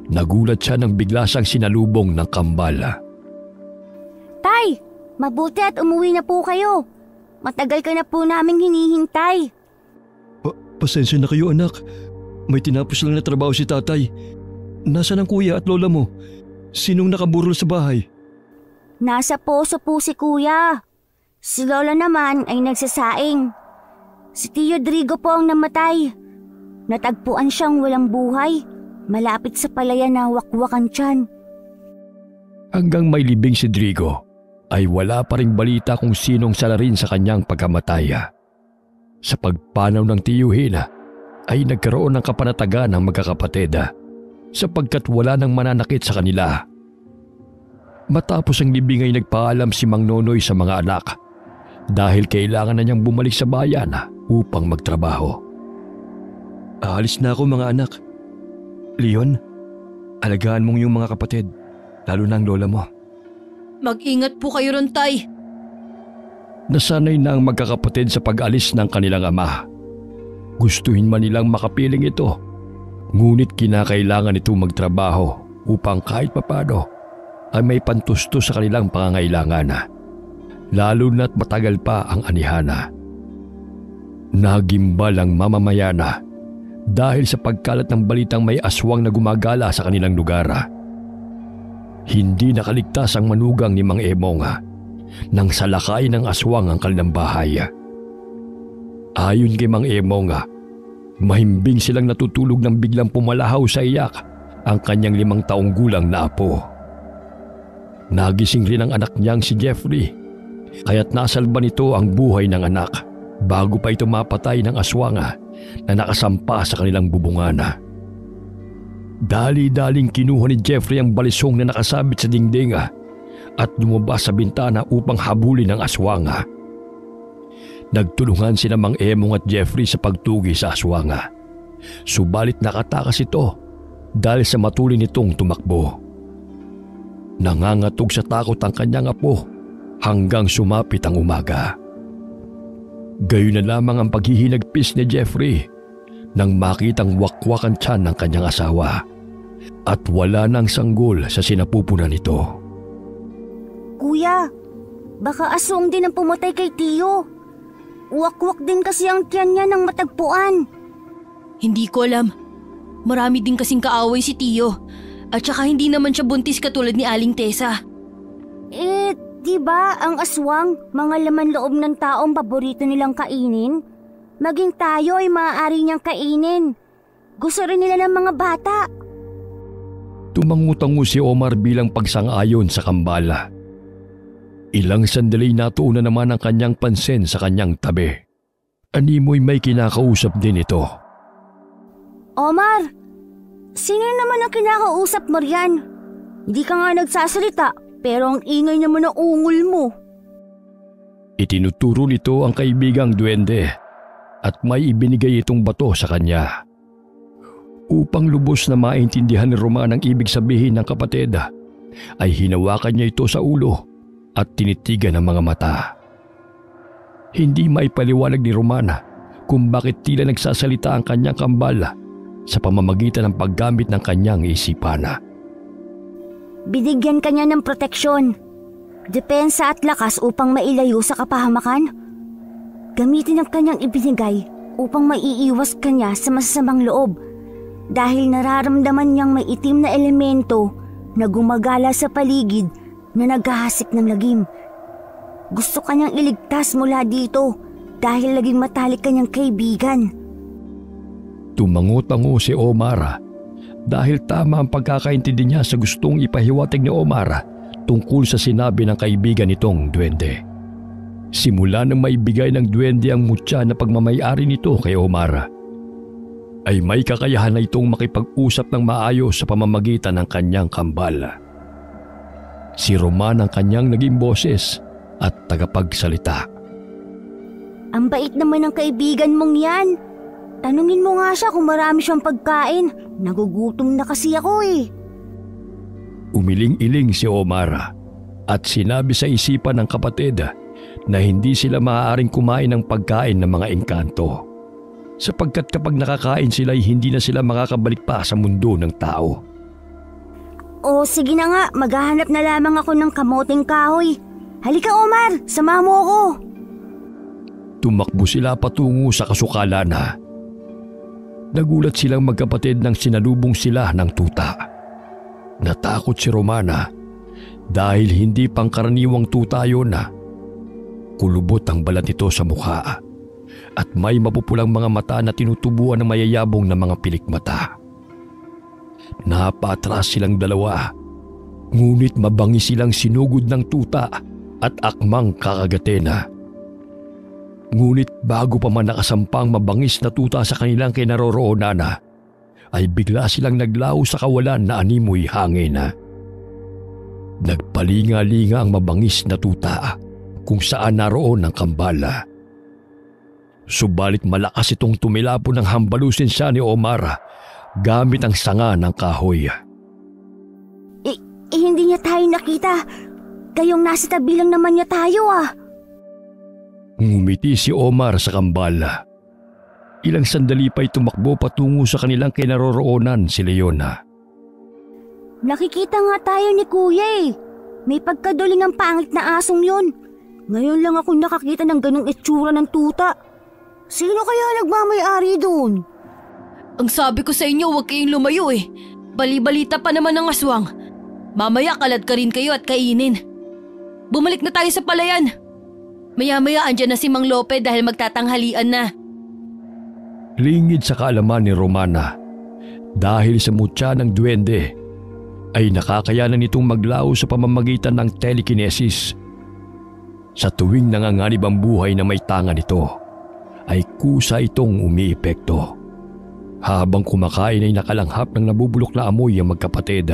Nagulat siya nang bigla siyang sinalubong ng kambal. Tay, mabuti at umuwi na po kayo. Matagal ka na po naming hinihintay. Pasensya na kayo anak. May tinapos lang na trabaho si tatay. Nasaan ang kuya at lola mo? Sinong nakaburol sa bahay? Nasa poso po si kuya. Si lola naman ay nagsasaing. Si Tio Drigo po ang namatay. Natagpuan siyang walang buhay, malapit sa palayan na wakwakan tiyan. Hanggang may libing si Drigo, ay wala pa ring balita kung sinong salarin sa kanyang pagkamatay. Sa pagpanaw ng tiyuhin, ay nagkaroon ng kapanatagan ng magkakapatid sapagkat wala nang mananakit sa kanila. Matapos ang libing ay nagpaalam si Mang Nonoy sa mga anak dahil kailangan na niyang bumalik sa bayan upang magtrabaho. Aalis na ako mga anak. Leon, alagaan mong yung mga kapatid, lalo na ang lola mo. Mag-ingat po kayo ron, Tay. Nasanay na ang magkakapatid sa pag-alis ng kanilang ama. Gustuhin man nilang makapiling ito, ngunit kinakailangan ito magtrabaho upang kahit papano ay may pantusto sa kanilang pangangailangan, lalo na't matagal pa ang anihana. Nagimbal ang mamamayana dahil sa pagkalat ng balitang may aswang na gumagala sa kanilang lugar. Hindi nakaligtas ang manugang ni Mang Emong nang salakay ng aswang ang kanilang bahay. Ayon kay Mang Emong, mahimbing silang natutulog nang biglang pumalahaw sa iyak ang kanyang 5 taong gulang na apo. Nagising rin ang anak niyang si Jeffrey, kaya't nasalba nito ang buhay ng anak bago pa ito mapatay ng aswanga na nakasampa sa kanilang bubungana. Dali-daling kinuha ni Jeffrey ang balisong na nakasabit sa dingding at lumabas sa bintana upang habulin ang aswanga. Nagtulungan sina Mang Emong at Jeffrey sa pagtugi sa aswanga. Subalit nakatakas ito dahil sa matulin nitong tumakbo. Nangangatog sa takot ang kanyang apo hanggang sumapit ang umaga. Gayon na lamang ang paghihinagpis ni Jeffrey nang makitang wakwak ang tiyan ng kanyang asawa at wala nang sanggol sa sinapupunan nito. Kuya, baka aswang din ang pumatay kay Tiyo. Wakwak din kasi ang tiyan niya ng matagpuan. Hindi ko alam. Marami din kasing kaaway si Tiyo. At saka hindi naman siya buntis katulad ni Aling Tessa. Di ba ang aswang, mga laman loob ng taong paborito nilang kainin? Maging tayo ay maaari niyang kainin. Gusto rin nila ng mga bata. Tumangutango si Omar bilang pagsang-ayon sa kambala. Ilang sandali natuuna naman ang kanyang pansin sa kanyang tabi. Animoy may kinakausap din ito. Omar, sino naman ang kinakausap mo riyan? Hindi ka nga nagsasalita, pero ang ingay naman ng ungol mo. Itinuturo nito ang kaibigang duwende at may ibinigay itong bato sa kanya. Upang lubos na maintindihan ni Roman ang ibig sabihin ng kapatid, ay hinawakan niya ito sa ulo at tinitigan ang mga mata. Hindi maipaliwanag ni Roman kung bakit tila nagsasalita ang kanyang kambal sa pamamagitan ng paggamit ng kanyang isipan. Binigyan kanya ng proteksyon, depensa at lakas upang mailayo sa kapahamakan. Gamitin ang kanyang ibinigay upang maiiwas kanya sa masasamang loob dahil nararamdaman niyang may itim na elemento na gumagala sa paligid na naghahasik ng lagim. Gusto kanyang iligtas mula dito dahil laging matalik kanyang kaibigan. Tumango-tango si Omar dahil tama ang pagkakaintindi niya sa gustong ipahiwatig ni Omar tungkol sa sinabi ng kaibigan nitong duwende. Simula nang maibigay ng duwende ang mutya na pagmamayari nito kay Omar, ay may kakayahan na itong makipag-usap ng maayos sa pamamagitan ng kanyang kambal. Si Roman ang kanyang naging boses at tagapagsalita. Ang bait naman ng kaibigan mong yan. Tanungin mo nga siya kung marami siyang pagkain. Nagugutom na kasi ako eh. Umiling-iling si Omar at sinabi sa isipan ng kapatid na hindi sila maaaring kumain ng pagkain ng mga engkanto, sapagkat kapag nakakain sila ay hindi na sila makakabalik pa sa mundo ng tao. O sige na nga, maghahanap na lamang ako ng kamoting kahoy. Halika Omar, sama mo ako. Tumakbo sila patungo sa kasukalan. Nagulat silang magkapatid nang sinalubong sila ng tuta. Natakot si Romana dahil hindi pangkaraniwang tuta yun. Kulubot ang balat nito sa mukha at may mapupulang mga mata na tinutubuan ng mayayabong na mga pilikmata. Napatras silang dalawa, ngunit mabangi silang sinugod ng tuta at akmang kakagatin. Ngunit bago pa man nakasampang mabangis na tuta sa kanilang kinaroroonan, ay bigla silang naglaho sa kawalan na animoy hangin. Nagpalinga-linga ang mabangis na tuta kung saan naroon ang kambala. Subalit malakas itong tumilapo ng hambalusin siya ni Omar gamit ang sanga ng kahoy. Hindi niya tayo nakita. Kayong nasa tabi lang naman niya tayo Ngumiti si Omar sa kambala. Ilang sandali pa'y tumakbo patungo sa kanilang kinaroroonan si Leona. Nakikita nga tayo ni Kuya eh. May pagkaduling ang pangit na asong yun. Ngayon lang ako nakakita ng ganong itsura ng tuta. Sino kaya nagmamay-ari doon? Ang sabi ko sa inyo, huwag kayong lumayo eh. Bali-balita pa naman ng aswang. Mamaya kalad ka rin kayo at kainin. Bumalik na tayo sa palayan. Maya-maya andyan na si Mang Lope dahil magtatanghalian na. Lingid sa kaalaman ni Romana, dahil sa mutya ng duwende, ay nakakayanan nitong maglaho sa pamamagitan ng telekinesis. Sa tuwing nanganganib ang buhay na may tanga nito, ay kusa itong umiepekto. Habang kumakain ay nakalanghap ng nabubulok na amoy ang magkapatid.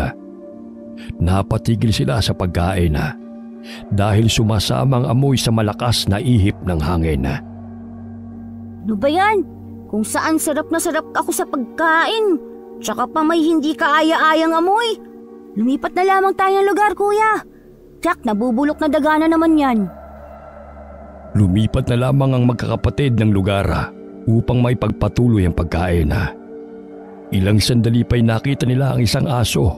Napatigil sila sa pagkain dahil sumasama ang amoy sa malakas na ihip ng hangin. Ano ba yan? Kung saan sarap na sarap ako sa pagkain. Tsaka pa may hindi kaaya-ayang amoy. Lumipat na lamang tayo ng lugar, kuya. Tiyak, nabubulok na dagana naman yan. Lumipat na lamang ang magkakapatid ng lugar upang maipagpatuloy ang pagkain. Ilang sandali pa'y nakita nila ang isang aso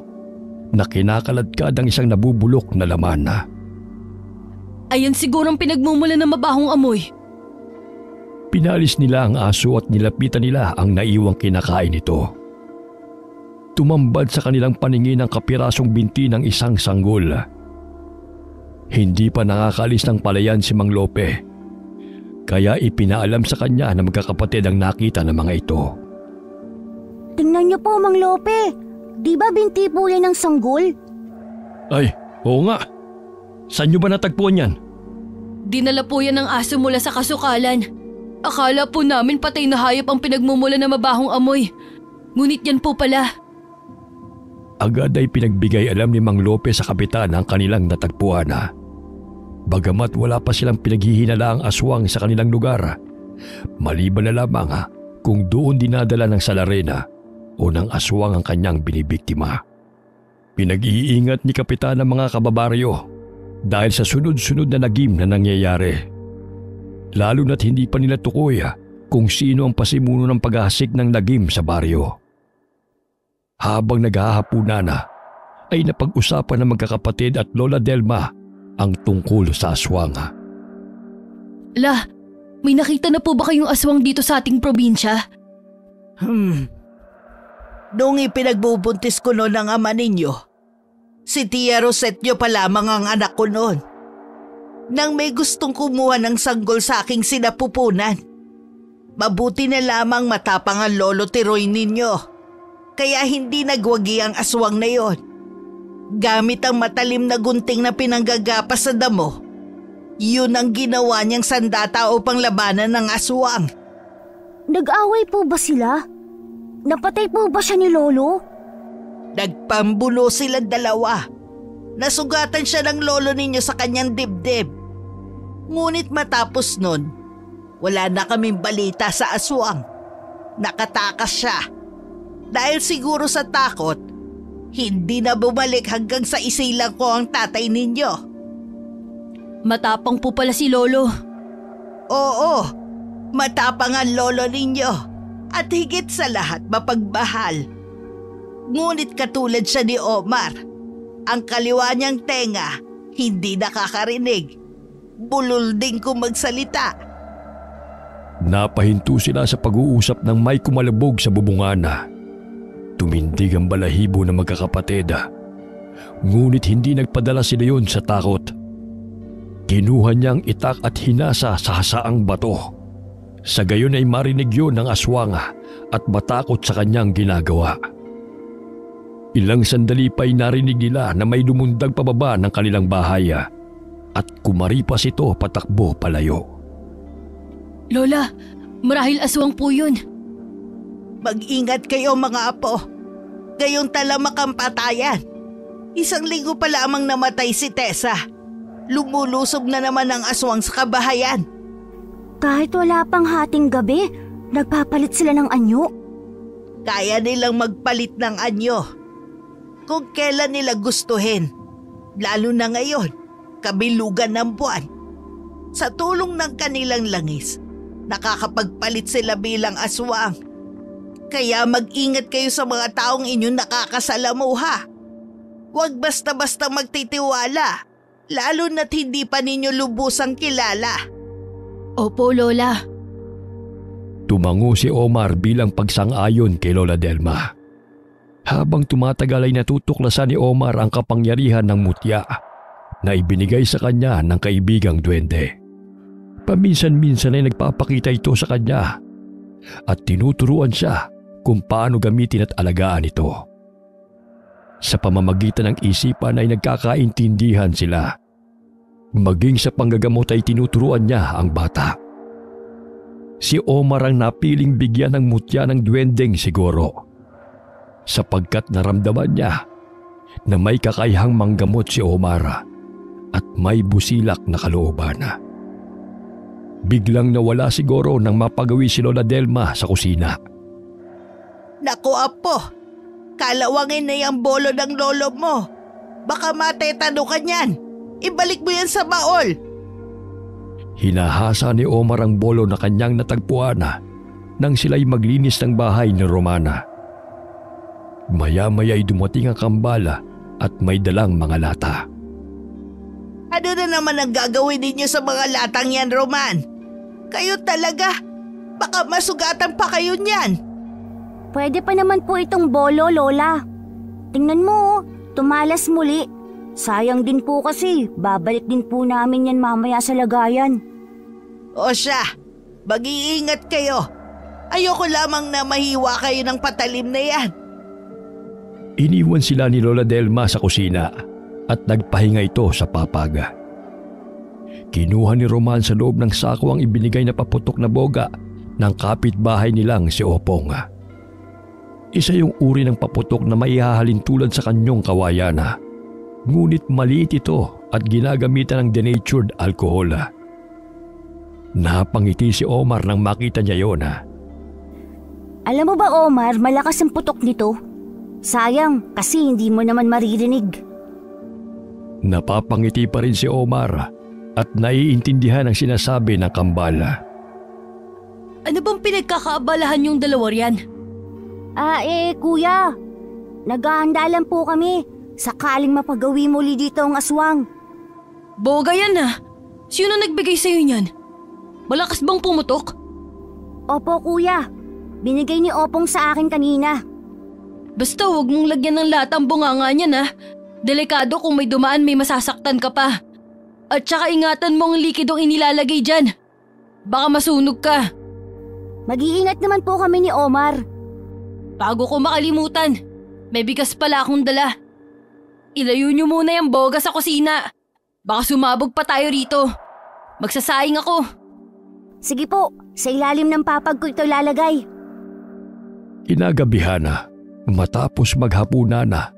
na kinakaladkad ang isang nabubulok na laman. Ayan siguro ang pinagmumula ng mabahong amoy. Pinalis nila ang aso at nilapitan nila ang naiwang kinakain nito. Tumambad sa kanilang paningin ang kapirasong binti ng isang sanggol. Hindi pa nakakalis ng palayan si Mang Lope, kaya ipinaalam sa kanya na magkakapatid ang nakita ng mga ito. Tingnan niyo po, Mang Lope. Di ba binti po yan ng sanggol? Ay, oo nga. Saan niyo ba natagpuan yan? Dinala po yan ng aso mula sa kasukalan. Akala po namin patay na hayop ang pinagmumula ng mabahong amoy. Ngunit yan po pala. Agad ay pinagbigay alam ni Mang Lope sa kapitan ang kanilang natagpuan. Bagamat wala pa silang pinaghihinalaang aswang sa kanilang lugar, maliban na lamang kung doon dinadala ng salarena o ng aswang ang kanyang binibiktima. Pinag-iingat ni kapitan ang mga kababaryo dahil sa sunod-sunod na nagim na nangyayari. Lalo na't hindi pa nila tukoy kung sino ang pasimuno ng paghahasik ng lagim sa baryo. Habang naghahapunan ay napag-usapan ng magkakapatid at Lola Delma ang tungkol sa aswang. La, may nakita na po ba kayong aswang dito sa ating probinsya? Noong ipinagbubuntis ko noon ang ama ninyo, si Tia Rosetyo pa lamang ang anak ko noon. Nang may gustong kumuha ng sanggol sa aking sinapupunan, mabuti na lamang matapang ang lolo Tiroy ninyo, kaya hindi nagwagi ang aswang na yon. Gamit ang matalim na gunting na pinanggagapas sa damo, yun ang ginawa niyang sandata upang labanan ng aswang. Nag-away po ba sila? Napatay po ba siya ni Lolo? Nagpambuno silang dalawa. Nasugatan siya ng lolo ninyo sa kanyang dibdib. Ngunit matapos nun, wala na kaming balita sa aswang. Nakatakas siya. Dahil siguro sa takot, hindi na bumalik hanggang sa isilang ko ang tatay ninyo. Matapang po pala si Lolo. Oo, matapang ang lolo ninyo. At higit sa lahat mapagmahal. Ngunit katulad siya ni Omar, ang kaliwa niyang tenga hindi nakakarinig. Bulol din kung magsalita. Napahinto sila sa pag-uusap ng may kumalabog sa bubungana. Tumindig ang balahibo ng magkakapatid. Ngunit hindi nagpadala sila yon sa takot. Kinuha niyang itak at hinasa sa hasaang bato. Sa gayon ay marinig yun ng aswang at matakot sa kanyang ginagawa. Ilang sandali pa'y narinig nila na may lumundag pababa ng kanilang bahay at kumaripas ito patakbo palayo. Lola, marahil aswang po yun. Mag-ingat kayo mga apo. Gayong talamak ang patayan. 1 linggo pa lamang namatay si Tessa. Lumulusob na naman ang aswang sa kabahayan. Kahit wala pang hating gabi, nagpapalit sila ng anyo. Kaya nilang magpalit ng anyo kung kailan nila gustuhin, lalo na ngayon, kabilugan ng buwan. Sa tulong ng kanilang langis, nakakapagpalit sila bilang aswang. Kaya mag-ingat kayo sa mga taong inyong nakakasalamuha. Huwag basta-basta magtitiwala, lalo na't hindi pa ninyo lubusang kilala. Opo, Lola. Tumango si Omar bilang pagsang-ayon kay Lola Delma. Habang tumatagal ay natutuklasan ni Omar ang kapangyarihan ng mutya na ibinigay sa kanya ng kaibigang duwende. Paminsan-minsan ay nagpapakita ito sa kanya at tinuturuan siya kung paano gamitin at alagaan ito. Sa pamamagitan ng isipan ay nagkakaintindihan sila. Maging sa panggagamot ay tinuturuan niya ang bata. Si Omar ang napiling bigyan ng mutya ng duwending siguro, sapagkat naramdaman niya na may kakayahang manggamot si Omar at may busilak na kalooban. Biglang nawala siguro nang mapagawi si Lola Delma sa kusina. Naku apo, kalawangin na yung bolo ng lolo mo. Baka matetano ka niyan. Ibalik mo yan sa baol. Hinahasa ni Omar ang bolo na kanyang natagpuan nang sila'y maglinis ng bahay ni Romana. Maya-maya'y dumating ang kambala at may dalang mga lata. Ano na naman ang gagawin ninyo sa mga latang yan, Roman? Kayo talaga, baka masugatan pa kayo niyan. Pwede pa naman po itong bolo, Lola. Tingnan mo, tumalas muli. Sayang din po kasi, babalik din po namin yan mamaya sa lagayan. O siya, mag-iingat kayo. Ayoko lamang na mahiwa kayo ng patalim na yan. Iniwan sila ni Lola Delma sa kusina at nagpahinga ito sa papaga. Kinuha ni Roman sa loob ng sako ang ibinigay na paputok na boga ng kapitbahay nilang si Opong. Isa yung uri ng paputok na maihahalin tulad sa kanyong kawayana. Ngunit maliit ito at ginagamitan ng denatured alcohol. Napangiti si Omar nang makita niya yon. Alam mo ba, Omar, malakas ang putok nito? Sayang, kasi hindi mo naman maririnig. Napapangiti pa rin si Omar at naiintindihan ang sinasabi ng kambala. Ano bang pinagkakaabalahan yung dalawa riyan? Kuya, naghahanda lang po kami. Sakaling mapagawi muli dito ang aswang. Boga yan ha. Sino nagbigay sa'yo niyan? Malakas bang pumutok? Opo, kuya. Binigay ni Opong sa akin kanina. Basta huwag mong lagyan ng latang bunganga niyan ha. Delikado kung may dumaan may masasaktan ka pa. At saka ingatan mo ang likidong inilalagay dyan. Baka masunog ka. Mag-iingat naman po kami ni Omar. Bago ko makalimutan, may bigas pala akong dala. Ilayo niyo muna yung boga sa kusina. Baka sumabog pa tayo rito. Magsasaing ako. Sige po, sa ilalim ng papag ko ito lalagay. Kinagabihan matapos maghapunan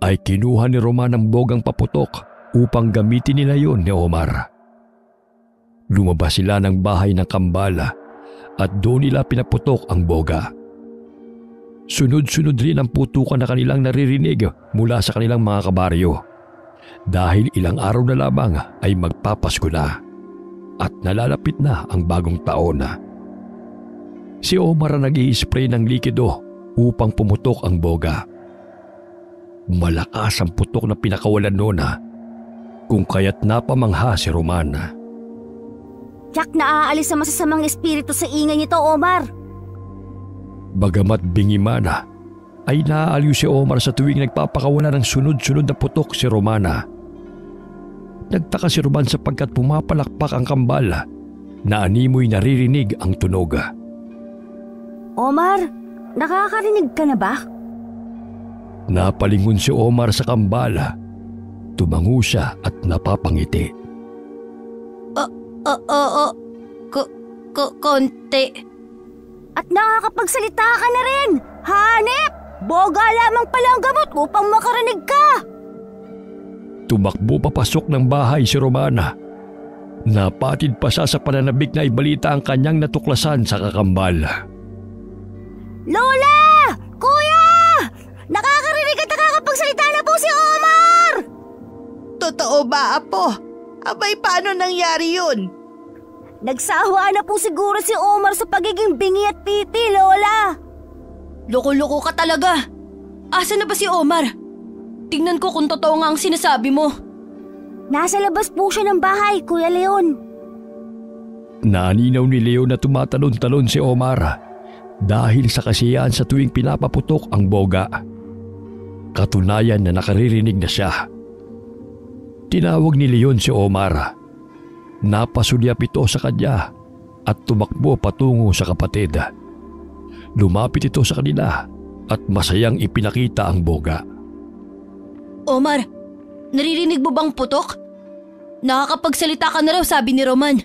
ay kinuha ni Roman ang bogang paputok upang gamitin nila yon ni Omar. Lumabas sila ng bahay ng kambala at doon nila pinaputok ang boga. Sunod-sunod rin ang putukan na kanilang naririnig mula sa kanilang mga kabaryo dahil ilang araw na lamang ay magpapasko na at nalalapit na ang bagong taon. Si Omar ang nag-i-spray ng likido upang pumutok ang boga. Malakas ang putok na pinakawalan noon kung kaya't napamangha si Roman. Tiyak na aalis ang masasamang espiritu sa ingay nito, Omar. Bagamat bingimana, ay naaaliw si Omar sa tuwing nagpapakawala ng sunod-sunod na putok si Romana. Nagtaka si Roman sapagkat pumapalakpak ang kambal na animoy naririnig ang tunog. Omar, nakakarinig ka na ba? Napalingon si Omar sa kambal. Tumango siya at napapangiti. Konti. At nakakapagsalita ka na rin! Hanep! Boga lamang pala ang gamot upang makarinig ka! Tumakbo papasok ng bahay si Romana. Napatid pa siya sa pananabik na ibalita ang kanyang natuklasan sa kakambal. Lola! Kuya! Nakakarinig at nakakapagsalita na po si Omar! Totoo ba, apo? Abay, paano nangyari yun? Nagsawa na po siguro si Omar sa pagiging bingi at pipi, Lola. Loko-loko ka talaga. Asa na ba si Omar? Tingnan ko kung totoo nga ang sinasabi mo. Nasa labas po siya ng bahay, Kuya Leon. Naninaw ni Leon na tumatalon-talon si Omar dahil sa kasiyahan sa tuwing pinapaputok ang boga. Katunayan na nakaririnig na siya. Tinawag ni Leon si Omar. Napasulyap ito sa kanya at tumakbo patungo sa kapatid. Lumapit ito sa kanila at masayang ipinakita ang boga. Omar, naririnig mo bang putok? Nakakapagsalita ka na raw, sabi ni Roman.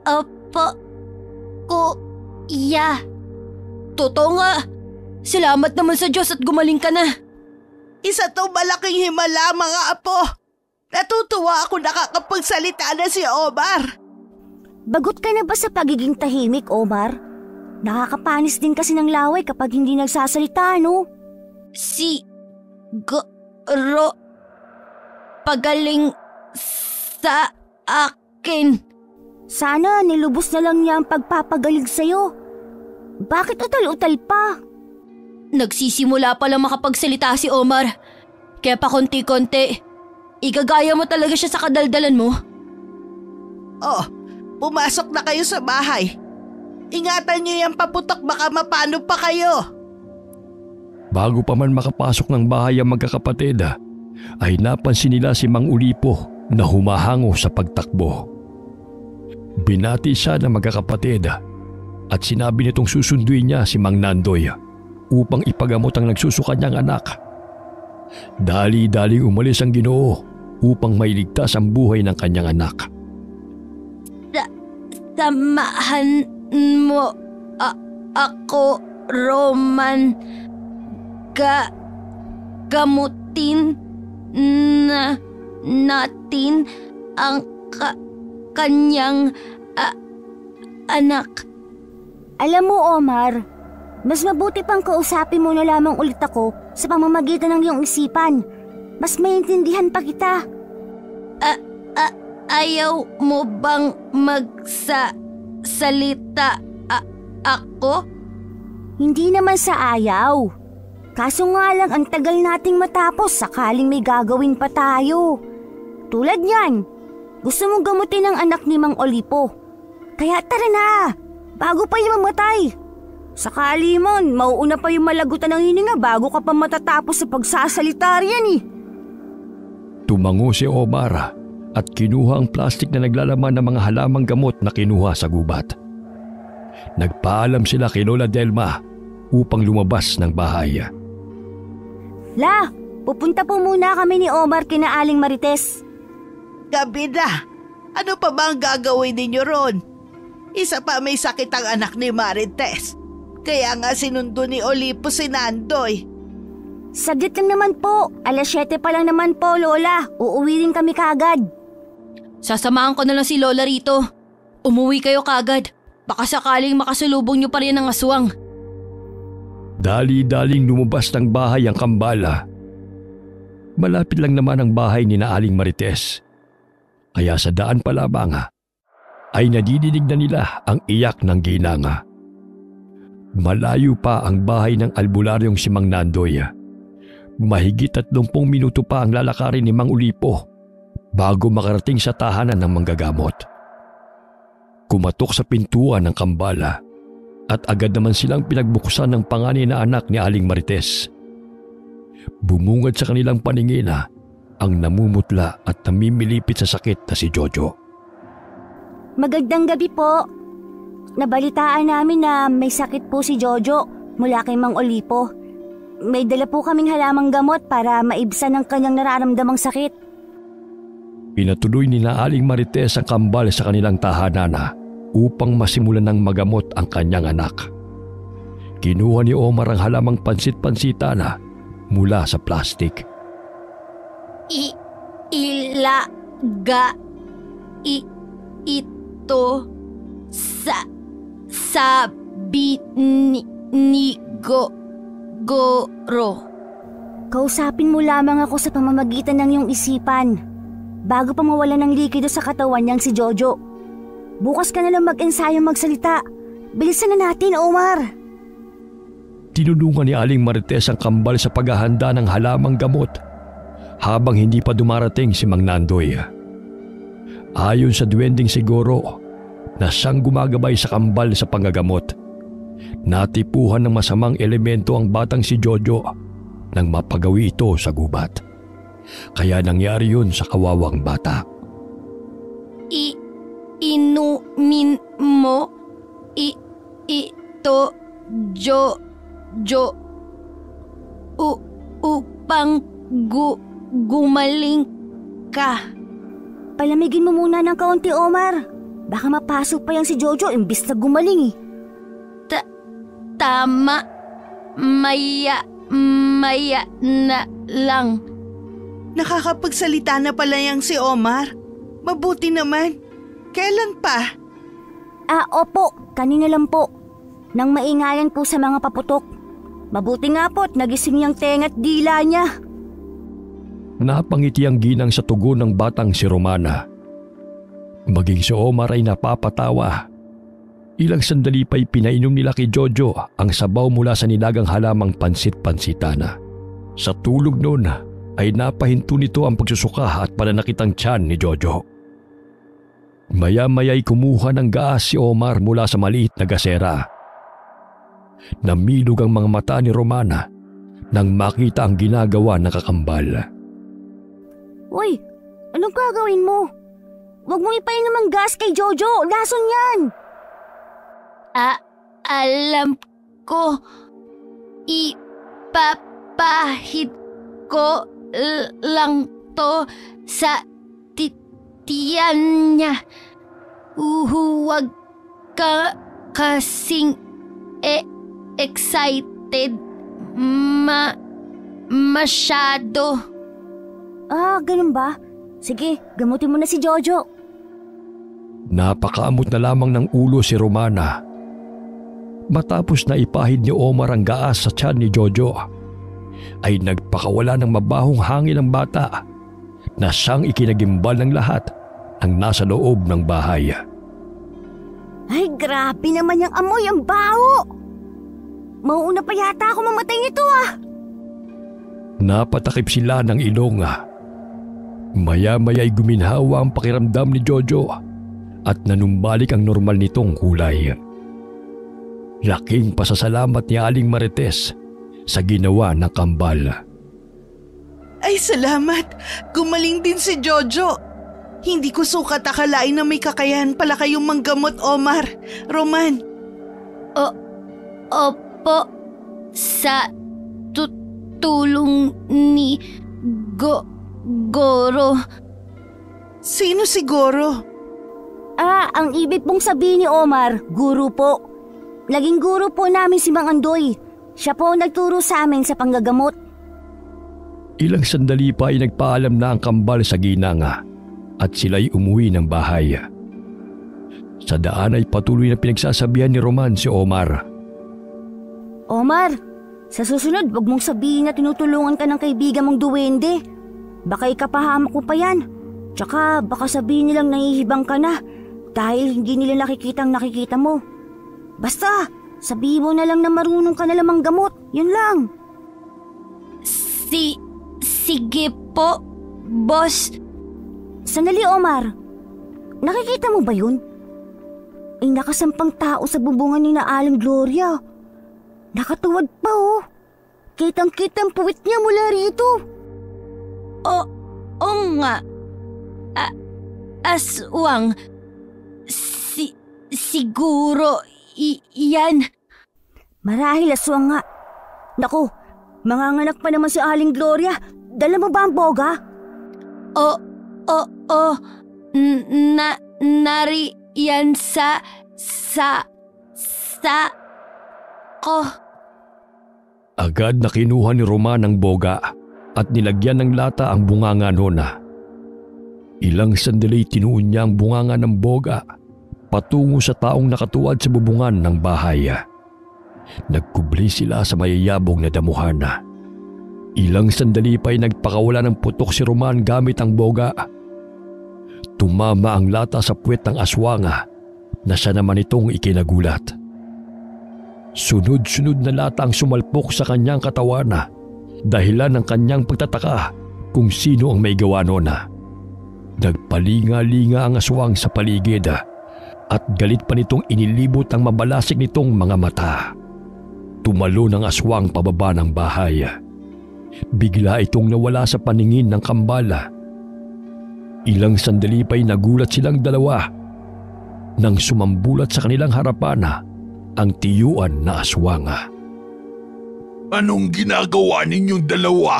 Opo, kuya. Totoo nga. Salamat naman sa Diyos at gumaling ka na. Isa to malaking himala, mga apo. Natutuwa ako nakakapagsalita na si Omar. Bagot ka na ba sa pagiging tahimik, Omar? Nakakapanis din kasi ng laway kapag hindi nagsasalita, no? Si Goro pagaling sa akin. Sana nilubos na lang niya ang pagpapagaling sa'yo. Bakit utal-utal pa? Nagsisimula pa lang makapagsalita si Omar. Kaya pa konti-konti, igagaya mo talaga siya sa kadaldalan mo. Oh, pumasok na kayo sa bahay. Ingatan niyo yung paputok, baka mapano pa kayo. Bago pa man makapasok ng bahay ang magkakapatid, ay napansin nila si Mang Ulipo na humahango sa pagtakbo. Binati siya ng magkakapatid at sinabi nitong susunduin niya si Mang Nandoy upang ipagamot ang nagsusuka niyang anak. Dali-daling umalis ang Ginoo upang mailigtas ang buhay ng kanyang anak. Samahan mo ako, Roman. Gamutin na natin ang kanyang anak. Alam mo, Omar, mas mabuti pang kausapin mo na lamang ulit ako sa pamamagitan ng iyong isipan. Mas maintindihan pa kita. Ayaw mo bang magsalita ako? Hindi naman sa ayaw. Kaso nga lang ang tagal nating matapos sakaling may gagawin pa tayo. Tulad yan, gusto mong gamutin ang anak ni Mang Olipo. Kaya tara na, bago pa yung mamatay. Sakali man, mauuna pa yung malagutan ng hininga bago ka pa matatapos sa pagsasalita riyan eh. Tumango si Omar at kinuha ang plastik na naglalaman ng mga halamang gamot na kinuha sa gubat. Nagpaalam sila kay Lola Delma upang lumabas ng bahay. La, pupunta po muna kami ni Omar kina Aling Marites. Gabi na. Ano pa ba ang gagawin ninyo ron? Isa pa may sakit ang anak ni Marites. Kaya nga sinundo ni Olipo si Nandoy. Saglit lang naman po. 7:00 pa lang naman po, Lola. Uuwi rin kami kaagad. Sasamahan ko na lang si Lola rito. Umuwi kayo kaagad. Baka sakaling makasalubong niyo pa rin ang aswang. Dali-daling lumabas ng bahay ang kambala. Malapit lang naman ang bahay ni na Aling Marites. Kaya sa daan pa lamang ay nadidinig na nila ang iyak ng ginanga. Malayo pa ang bahay ng albularyong si Mang Nandoy. Mahigit 30 minuto pa ang lalakarin ni Mang Ulipo bago makarating sa tahanan ng manggagamot. Kumatok sa pintuan ng kambala at agad naman silang pinagbuksan ng panganay na anak ni Aling Marites. Bumungad sa kanilang paningin ang namumutla at namimilipit sa sakit na si Jojo. Magandang gabi po. Nabalitaan namin na may sakit po si Jojo mula kay Mang Olipo. May dala po kaming halamang gamot para maibsan ang kanyang nararamdamang sakit. Pinatuloy ni na Aling Marites ang kambal sa kanilang tahanan upang masimulan ng magamot ang kanyang anak. Kinuha ni Omar ang halamang pansit-pansita mula sa plastik. Ito sa sabi ni Goro. Kausapin mo lamang ako sa pamamagitan ng iyong isipan bago pa mawala ng likido sa katawan niyang si Jojo. Bukas ka na lang mag-ensayong magsalita. Bilisan na natin, Omar. Tinulungan ni Aling Marites ang kambal sa paghahanda ng halamang gamot habang hindi pa dumarating si Mang Nandoy. Ayon sa duwending siguro na siyang gumagabay sa kambal sa panggagamot, natipuhan ng masamang elemento ang batang si Jojo nang mapagawi ito sa gubat. Kaya nangyari yun sa kawawang bata. Inumin mo ito, Jojo, upang gumaling ka. Palamigin mo muna ng kaunti, Omar. Baka mapasok pa yan si Jojo imbis na gumaling eh. Tama. Maya na lang. Nakakapagsalita na pala yang si Omar. Mabuti naman. Kailan pa? Opo, kanina lang po. Nang maingayan po sa mga paputok. Mabuti nga po't nagising niyang tenga't dila niya. Napangiti ang ginang sa tugon ng batang si Romana. Maging si Omar ay napapatawa. Ilang sandali pa'y pinainom nila kay Jojo ang sabaw mula sa nilagang halamang pansit-pansitana. Sa tulog noon ay napahinto nito ang pagsusuka at pananakitang tiyan ni Jojo. Maya-maya'y kumuha ng gaas si Omar mula sa maliit na gasera. Namilog ang mga mata ni Romana nang makita ang ginagawa ng kakambal. Uy, anong gagawin mo? Huwag mo ipainom ang gas kay Jojo, lason yan! Alam ko. Ipapahid ko lang to sa tiyan niya. Huwag ka kasing excited masyado. Ganun ba? Sige, gamutin mo na si Jojo. Napakaamot na lamang ng ulo si Romana. Matapos na ipahid ni Omar ang gaas sa tiyan ni Jojo, ay nagpakawala ng mabahong hangin ang bata na siyang ikinagimbal ng lahat ang nasa loob ng bahay. Ay, grabe naman yung amoy, ang baho! Mauuna pa yata ako mamatay nito Napatakip sila ng ilong. Maya-maya'y guminhawa ang pakiramdam ni Jojo at nanumbalik ang normal nitong kulay. Laking pasasalamat ni Aling Marites sa ginawa ng kambal. Ay salamat! Gumaling din si Jojo. Hindi ko sukat akalain na may kakayahan pala kayong manggamot, Omar. Roman. Opo. Sa tulong ni Goro. Sino si Goro? Ang ibig pong sabihin ni Omar, guru po. Naging guro po namin si Mang Andoy. Siya po nagturo sa amin sa panggagamot. Ilang sandali pa ay nagpaalam na ang kambal sa ginanga at sila'y umuwi ng bahay. Sa daan ay patuloy na pinagsasabihan ni Roman si Omar. Omar, sa susunod wag mong sabihin na tinutulungan ka ng kaibigan mong duwende. Baka ikapahamak mo pa yan. Tsaka baka sabihin nilang nahihibang ka na dahil hindi nila nakikita ang nakikita mo. Basta, sabihin mo na lang na marunong ka na lamang gamot. Yun lang. Sige po, boss. Sandali, Omar. Nakikita mo ba yun? Ay nakasampang tao sa bubungan ni na Aling Gloria. Nakatuwad pa Kitang-kitang puwit niya mula rito. Oo nga. Aswang. Siguro yan. Marahil aswang nga. Naku, manganganak pa naman si Aling Gloria. Dala mo ba ang boga? Oo. Nari yan sa ko. Agad na kinuha ni Roman ang boga at nilagyan ng lata ang bunganga noon. Ilang sandali tinuon niya ang bunganga ng boga patungo sa taong nakatuwad sa bubungan ng bahay. Nagkubli sila sa mayayabong na damuhan. Ilang sandali pa ay nagpakawala ng putok si Roman gamit ang boga. Tumama ang lata sa puwet ng aswanga na siya naman itong ikinagulat. Sunod-sunod na lata ang sumalpok sa kanyang katawan dahilan ng kanyang pagtataka kung sino ang may gawa noon. Nagpalinga-linga ang aswang sa paligid at galit pa nitong inilibot ang mabalasik nitong mga mata. Tumalo ng aswang pababa ng bahay. Bigla itong nawala sa paningin ng kambal. Ilang sandali pa'y nagulat silang dalawa nang sumambulat sa kanilang harapan ang tiyuan na aswang. Anong ginagawa ninyong dalawa?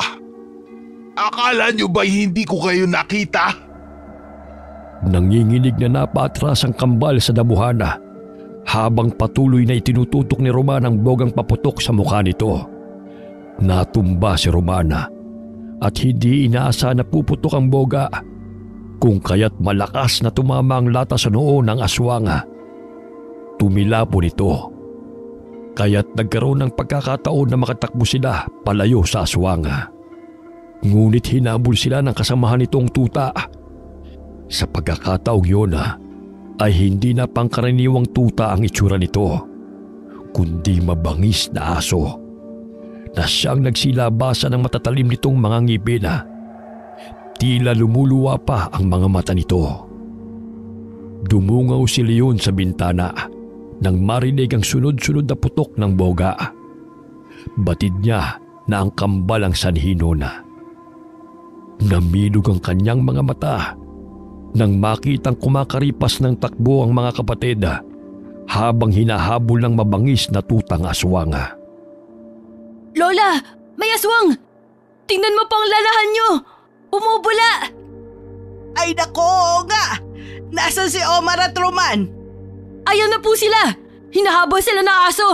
Akala nyo ba hindi ko kayo nakita? Nanginginig na napatras ang kambal sa damuhana habang patuloy na itinututok ni Romana ang bogang paputok sa mukha nito. Natumba si Romana at hindi inaasa na puputok ang boga, kung kaya't malakas na tumama ang lata sa noo ng aswang. Tumilapo nito, kaya't nagkaroon ng pagkakataon na makatakbo sila palayo sa aswang. Ngunit hinabol sila ng kasamahan nitong tuta. Sa pagkakataong yun ay hindi na pangkaraniwang tuta ang itsura nito, kundi mabangis na aso na siyang nagsilabasa ng matatalim nitong mga ngipin. Tila lumuluwa pa ang mga mata nito. Dumungaw si Leon sa bintana nang marinig ang sunod-sunod na putok ng boga. Batid niya na ang kambal ang sanhi nun. Namilog ang kanyang mga mata nang makitang kumakaripas ng takbo ang mga kapatid habang hinahabol ng mabangis na tutang aswang. Lola! May aswang! Tingnan mo pang lalahan nyo! Umubula! Ay nako nga! Nasaan si Omar at Roman? Ayaw na po sila! Hinahabol sila ng aso!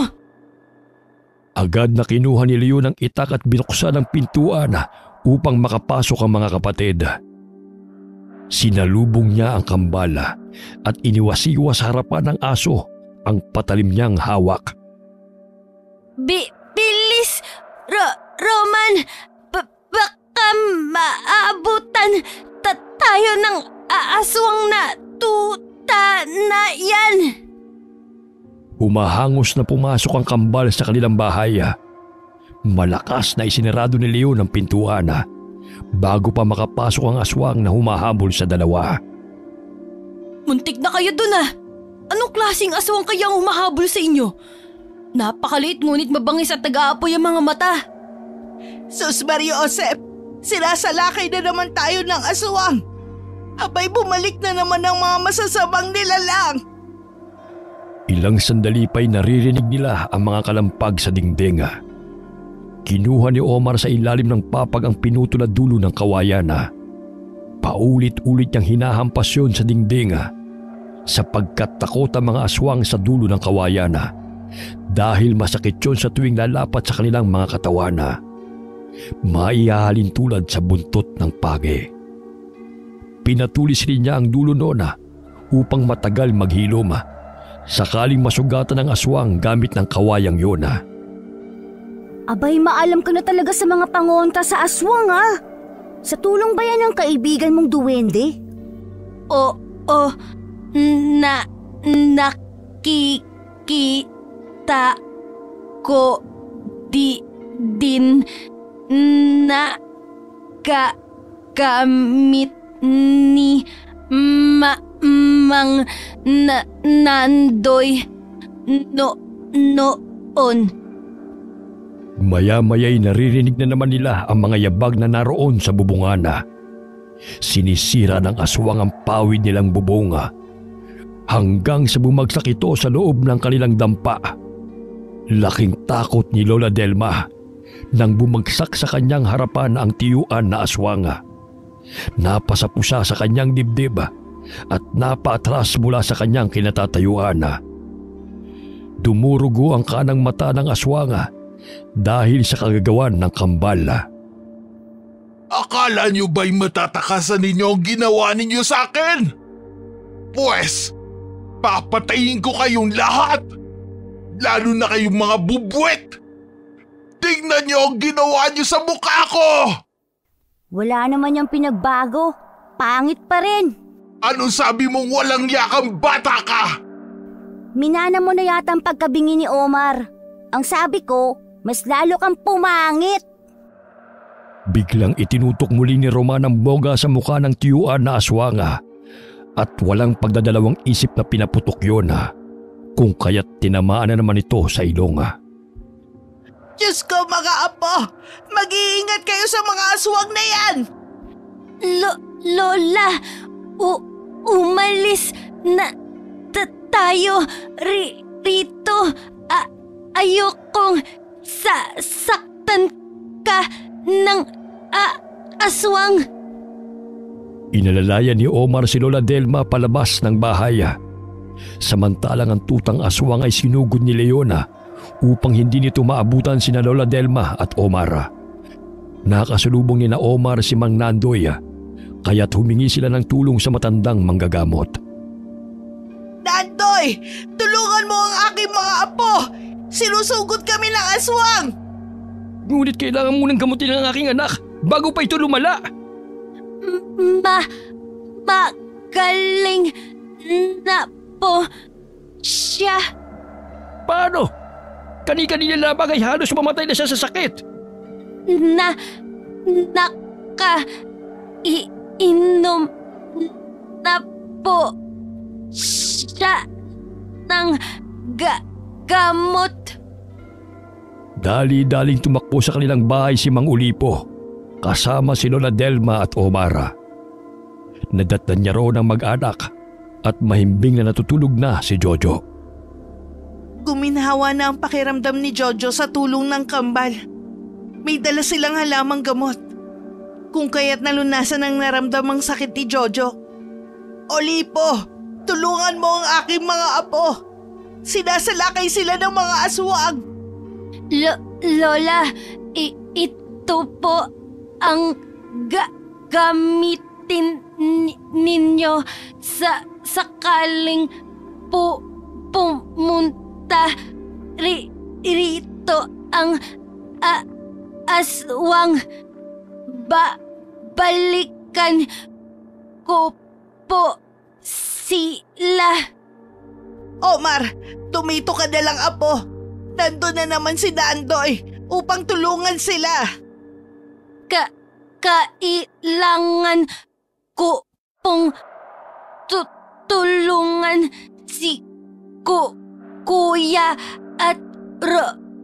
Agad na kinuha ni Leon ang itak at binuksan ang pintuan upang makapasok ang mga kapatid. Sinalubong niya ang kambal at iniwasiwas sa harapan ng aso ang patalim niyang hawak. Bilis! Roman! Baka maabutan tayo ng aswang na tuta na yan! Humahangos na pumasok ang kambal sa kanilang bahay. Malakas na isinarado ni Leon ang pintuan bago pa makapasok ang aswang na humahabol sa dalawa. Muntik na kayo dun Anong klaseng aswang kaya ang humahabol sa inyo? Napakaliit ngunit mabangis at nag-aapoy ang mga mata. Sus Mariosep, sinasalakay na naman tayo ng aswang. Abay bumalik na naman ang mga masasamang nilalang. Ilang sandali pa'y naririnig nila ang mga kalampag sa dingding. Kinuha ni Omar sa ilalim ng papag ang pinuto na dulo ng kawayan. Paulit-ulit niyang hinahampas yun sa dingding sapagkat takot ang mga aswang sa dulo ng kawayan dahil masakit yun sa tuwing lalapat sa kanilang mga katawan. Maihahalin tulad sa buntot ng page. Pinatulis rin niya ang dulo noon upang matagal maghilom sakaling masugatan ng aswang gamit ng kawayang yun. Abay, maalam ka na talaga sa mga pangonta sa aswang Sa tulong ba yan ng kaibigan mong duwende? Nakikita ko din na gamit ni Mang Nandoy noon. Maya-maya'y naririnig na naman nila ang mga yabag na naroon sa bubungan. Sinisira ng aswang ang pawid nilang bubong hanggang sa bumagsak ito sa loob ng kanilang dampa. Laking takot ni Lola Delma nang bumagsak sa kanyang harapan ang tiyuan na aswang. Napasapusa sa kanyang dibdib at napaatras mula sa kanyang kinatatayuan. Dumurugo ang kanang mata ng aswang dahil sa kagagawan ng kambal. Akala niyo ba'y matatakasan ninyo ang ginawa ninyo sa akin? Pwes, papatayin ko kayong lahat! Lalo na kayong mga bubwet! Tingnan niyo ang ginawa niyo sa mukha ko! Wala naman yung pinagbago. Pangit pa rin. Anong sabi mong walang yakang bata ka? Minana mo na yata ang pagkabingi ni Omar. Ang sabi ko, mas lalo kang pumangit. Biglang itinutok muli ni Roman ang boga sa mukha ng tiyuan na aswang at walang pagdadalawang isip na pinaputok yun kung kaya't tinamaan na naman ito sa ilong. Diyos ko mga apo, mag-iingat kayo sa mga aswang na yan! Lola, umalis na tayo rito. Ayokong saktan ka ng aswang. Inalalayan ni Omar si Lola Delma palabas ng bahay. Samantalang ang tutang aswang ay sinugod ni Leona upang hindi nito maabutan sina Lola Delma at Omar. Nakasalubong ni na Omar si Mang Nandoy, kaya't humingi sila ng tulong sa matandang manggagamot. Nandoy! Tulungan mo ang aking mga apo! Sinusugod kami ng aswang! Ngunit kailangan munang gamutin ang aking anak bago pa ito lumala. Magaling na po siya. Paano? Kani-kanina lamang ay halos mamatay na siya sa sakit. Inom na po siya ng gamot. Dali-daling tumakbo sa kanilang bahay si Mang Ulipo kasama si Lola Delma at Omar. Nadatnan niya roon ang mag-anak at mahimbing na natutulog na si Jojo. Guminhawa na ang pakiramdam ni Jojo sa tulong ng kambal. May dala silang halamang gamot. Kung kaya't nalunasan ang naramdamang sakit ni Jojo. Olipo, tulungan mo ang aking mga apo. Sinasalakay sila ng mga aswang. Lola, ito po ang gamitin ninyo sakaling pumunta rito ang aswang. Balikan ko po sila. Omar, tumito ka na lang apo. Nandun na naman si Nandoy upang tulungan sila. Kailangan ko pong tulungan si Kuya at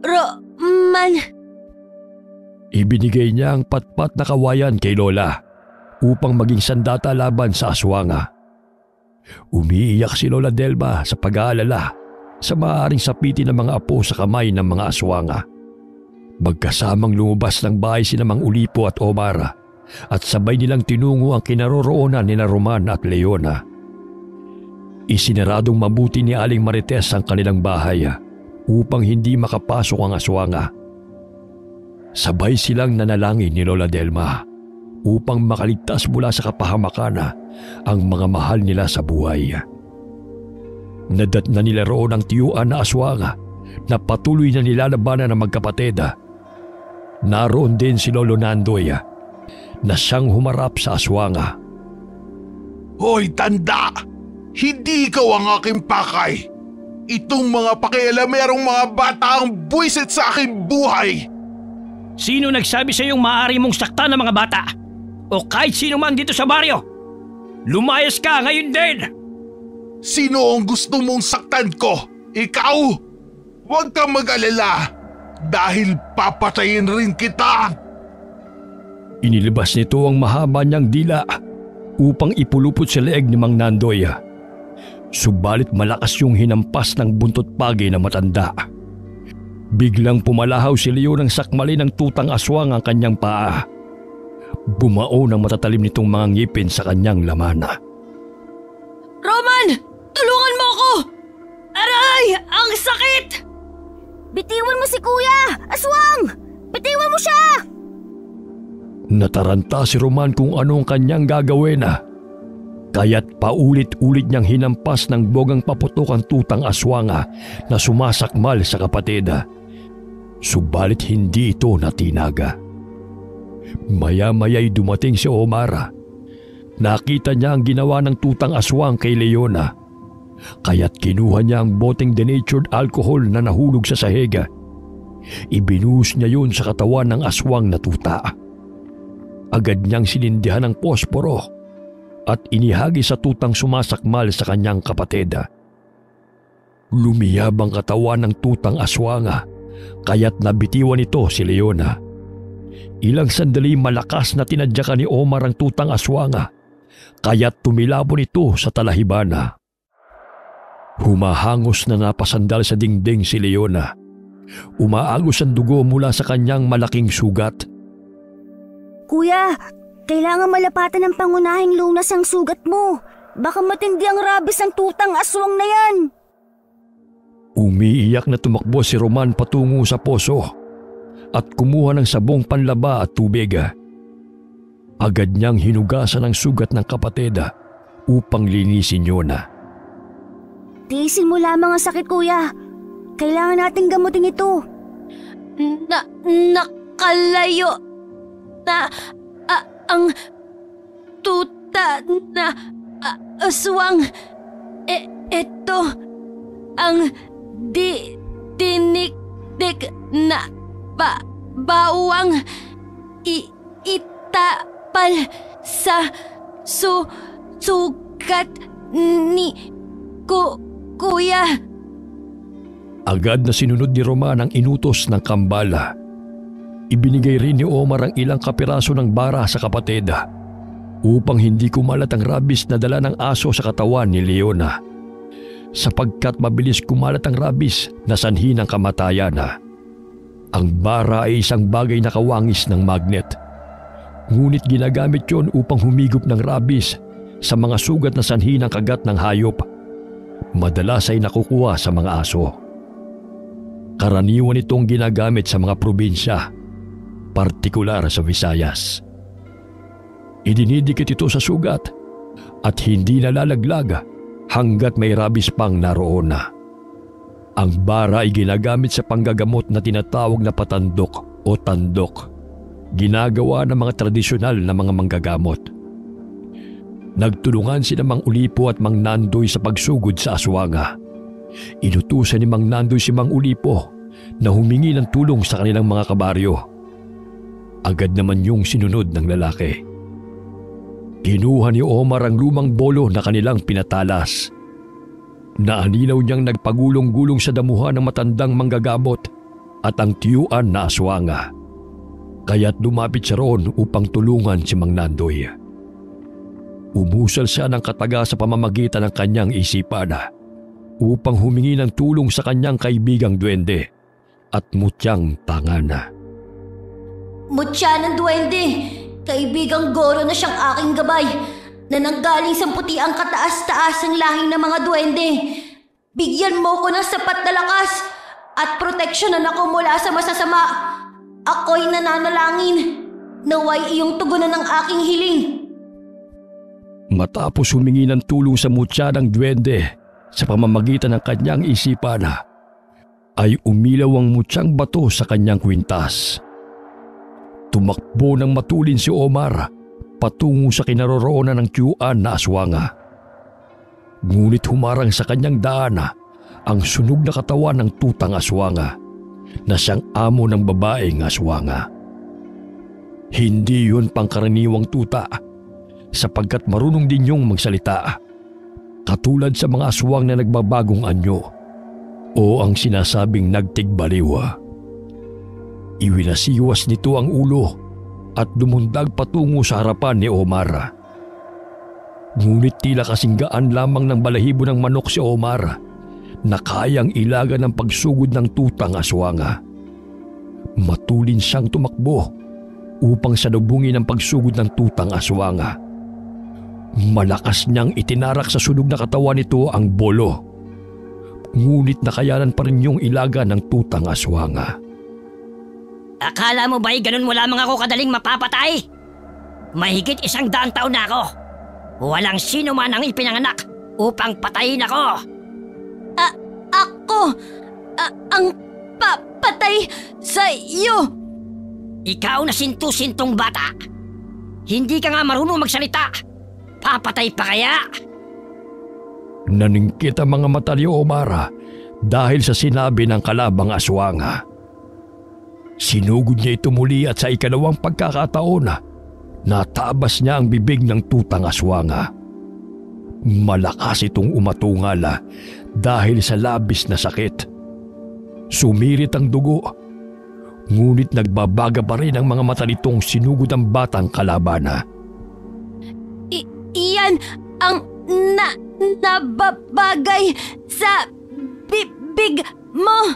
Roman. Ibinigay niya ang patpat na kawayan kay Lola upang maging sandata laban sa aswanga. Umiiyak si Lola Delma sa pag-aalala sa maaaring sapitin ng mga apo sa kamay ng mga aswanga. Magkasamang lumabas ng bahay sina Mang Ulipo at Omar at sabay nilang tinungo ang kinaroroonan ni na Roman at Leona. Isiniradong mabuti ni Aling Marites ang kanilang bahay upang hindi makapasok ang aswanga. Sabay silang nanalangin ni Lola Delma upang makaligtas mula sa kapahamakan ang mga mahal nila sa buhay. Nadatnan nila roon ang tiyuan na aswanga na patuloy na nilalabanan ng magkapatid. Naroon din si Lolo Nandoy na siyang humarap sa aswanga. Hoy tanda! Hindi ikaw ang aking pakay! Itong mga pakialamerong mga bata ang buwisit sa aking buhay! Sino nagsabi sa iyong maaari mong saktan ng mga bata? O kahit sino man dito sa baryo? Lumayas ka ngayon din! Sino ang gusto mong saktan ko? Ikaw? Huwag kang mag-alala dahil papatayin rin kita! Inilabas nito ang mahaba niyang dila upang ipulupot sa leeg ni Mang Nandoy. Subalit malakas yung hinampas ng buntot pagi na matanda. Biglang pumalahaw si Leo ng sakmali ng tutang aswang ang kanyang paa. Bumao ng matatalim nitong mga ngipin sa kanyang laman. Roman! Tulungan mo ako! Aray! Ang sakit! Bitiwan mo si Kuya! Aswang! Bitiwan mo siya! Nataranta si Roman kung ano ang kanyang gagawin. Kaya't paulit-ulit niyang hinampas ng bogang paputok ang tutang aswanga na sumasakmal sa kapatid. Subalit hindi ito natinaga. Maya-maya'y dumating si Omar. Nakita niya ang ginawa ng tutang aswang kay Leona. Kaya't kinuha niya ang boteng denatured alcohol na nahulog sa sahig. Ibinuhos niya yun sa katawan ng aswang na tuta. Agad niyang sinindihan ng posporo at inihagi sa tutang sumasakmal sa kanyang kapatid. Lumiyab ang katawan ng tutang aswanga kaya't nabitiwan ito si Leona. Ilang sandali malakas na tinadyakan ni Omar ang tutang aswanga kaya't tumilabon ito sa talahibana. Humahangos na napasandal sa dingding si Leona. Umaagos ang dugo mula sa kanyang malaking sugat. Kuya, Kailangan malapatan ng pangunahing lunas ang sugat mo. Baka matindi ang rabies ng tutang aswang na yan. Umiiyak na tumakbo si Roman patungo sa poso at kumuha ng sabong panlaba at tubig. Agad niyang hinugasan ang sugat ng kapatid upang linisin yun. Tiisin mo lamang ang sakit, kuya. Kailangan nating gamutin ito. Nakalayo na ang tuta na aswang. Ito ang tiniktik na bawang itapal sa sugat ni kuya. Agad na sinunod ni Roman ang inutos ng kambala. Ibinigay rin ni Omar ang ilang kapiraso ng bara sa kapatid upang hindi kumalat ang rabies na dala ng aso sa katawan ni Leona. Sapagkat mabilis kumalat ang rabies na sanhi ng kamatayan. Ang bara ay isang bagay na kawangis ng magnet. Ngunit ginagamit yon upang humigop ng rabies sa mga sugat na sanhi ng kagat ng hayop. Madalas ay nakukuha sa mga aso. Karaniwan itong ginagamit sa mga probinsya, partikular sa Visayas. Idinidikit ito sa sugat at hindi nalalaglag hanggat may rabies pang naroon. Ang bara ay ginagamit sa panggagamot na tinatawag na patandok o tandok, ginagawa ng mga tradisyonal na mga manggagamot. Nagtulungan sina Mang Ulipo at Mang Nandoy sa pagsugod sa aswanga. Inutusan ni Mang Nandoy si Mang Ulipo na humingi ng tulong sa kanilang mga kabaryo. Agad naman yung sinunod ng lalaki. Kinuha ni Omar ang lumang bolo na kanilang pinatalas. Naaninaw niyang nagpagulong-gulong sa damuhan ng matandang manggagamot at ang tiyuan na aswanga. Kaya't lumapit siya roon upang tulungan si Mang Nandoy. Umusal siya ng kataga sa pamamagitan ng kanyang isipan upang humingi ng tulong sa kanyang kaibigang duwende at mutyang tangan. Mutya ng duwende, kaibigang Goro na siyang aking gabay na nanggaling sa puti ang kataas-taas ng lahing ng mga duwende. Bigyan mo ko ng sapat na lakas at proteksyonan ako mula sa masasama. Ako'y nananalangin. Naway iyong tugunan ng aking hiling. Matapos humingi ng tulong sa mutya ng duwende sa pamamagitan ng kanyang isipan, ay umilaw ang mutyang bato sa kanyang kwintas. Tumakbo ng matulin si Omar patungo sa kinaroroonan ng tiyuan na aswanga. Ngunit humarang sa kanyang daan ang sunog na katawan ng tutang aswanga na siyang amo ng babaeng aswanga. Hindi yun pangkaraniwang tuta sapagkat marunong din yung magsalita, katulad sa mga aswang na nagbabagong anyo o ang sinasabing nagtigbaliw. Iwinasiwas nito ang ulo at dumundag patungo sa harapan ni Omar. Ngunit tila kasinggaan lamang ng balahibo ng manok si Omar na kayang ilagan ng pagsugod ng tutang aswanga. Matulin siyang tumakbo upang salubungin ang pagsugod ng tutang aswanga. Malakas niyang itinarak sa sunog na katawan nito ang bolo. Ngunit nakayanan pa rin yung ilaga ng tutang aswanga. Akala mo ba'y ganun mo lamang ako kadaling mapapatay? Mahigit 100 taon na ako. Walang sino man ang ipinanganak upang patayin ako. Ako ang papatay sa iyo. Ikaw na sintu-sintong bata. Hindi ka nga marunong magsalita. Papatay pa kaya? Naningkit ang mga mata ni Omar dahil sa sinabi ng kalabang aswanga. Sinugod niya ito muli at sa ikalawang pagkakataon, natabas niya ang bibig ng tutang aswanga. Malakas itong umatungal dahil sa labis na sakit. Sumirit ang dugo, ngunit nagbabaga pa rin ang mga mata nitong sinugod ang batang kalaban. Iyan ang nababagay sa bibig mo.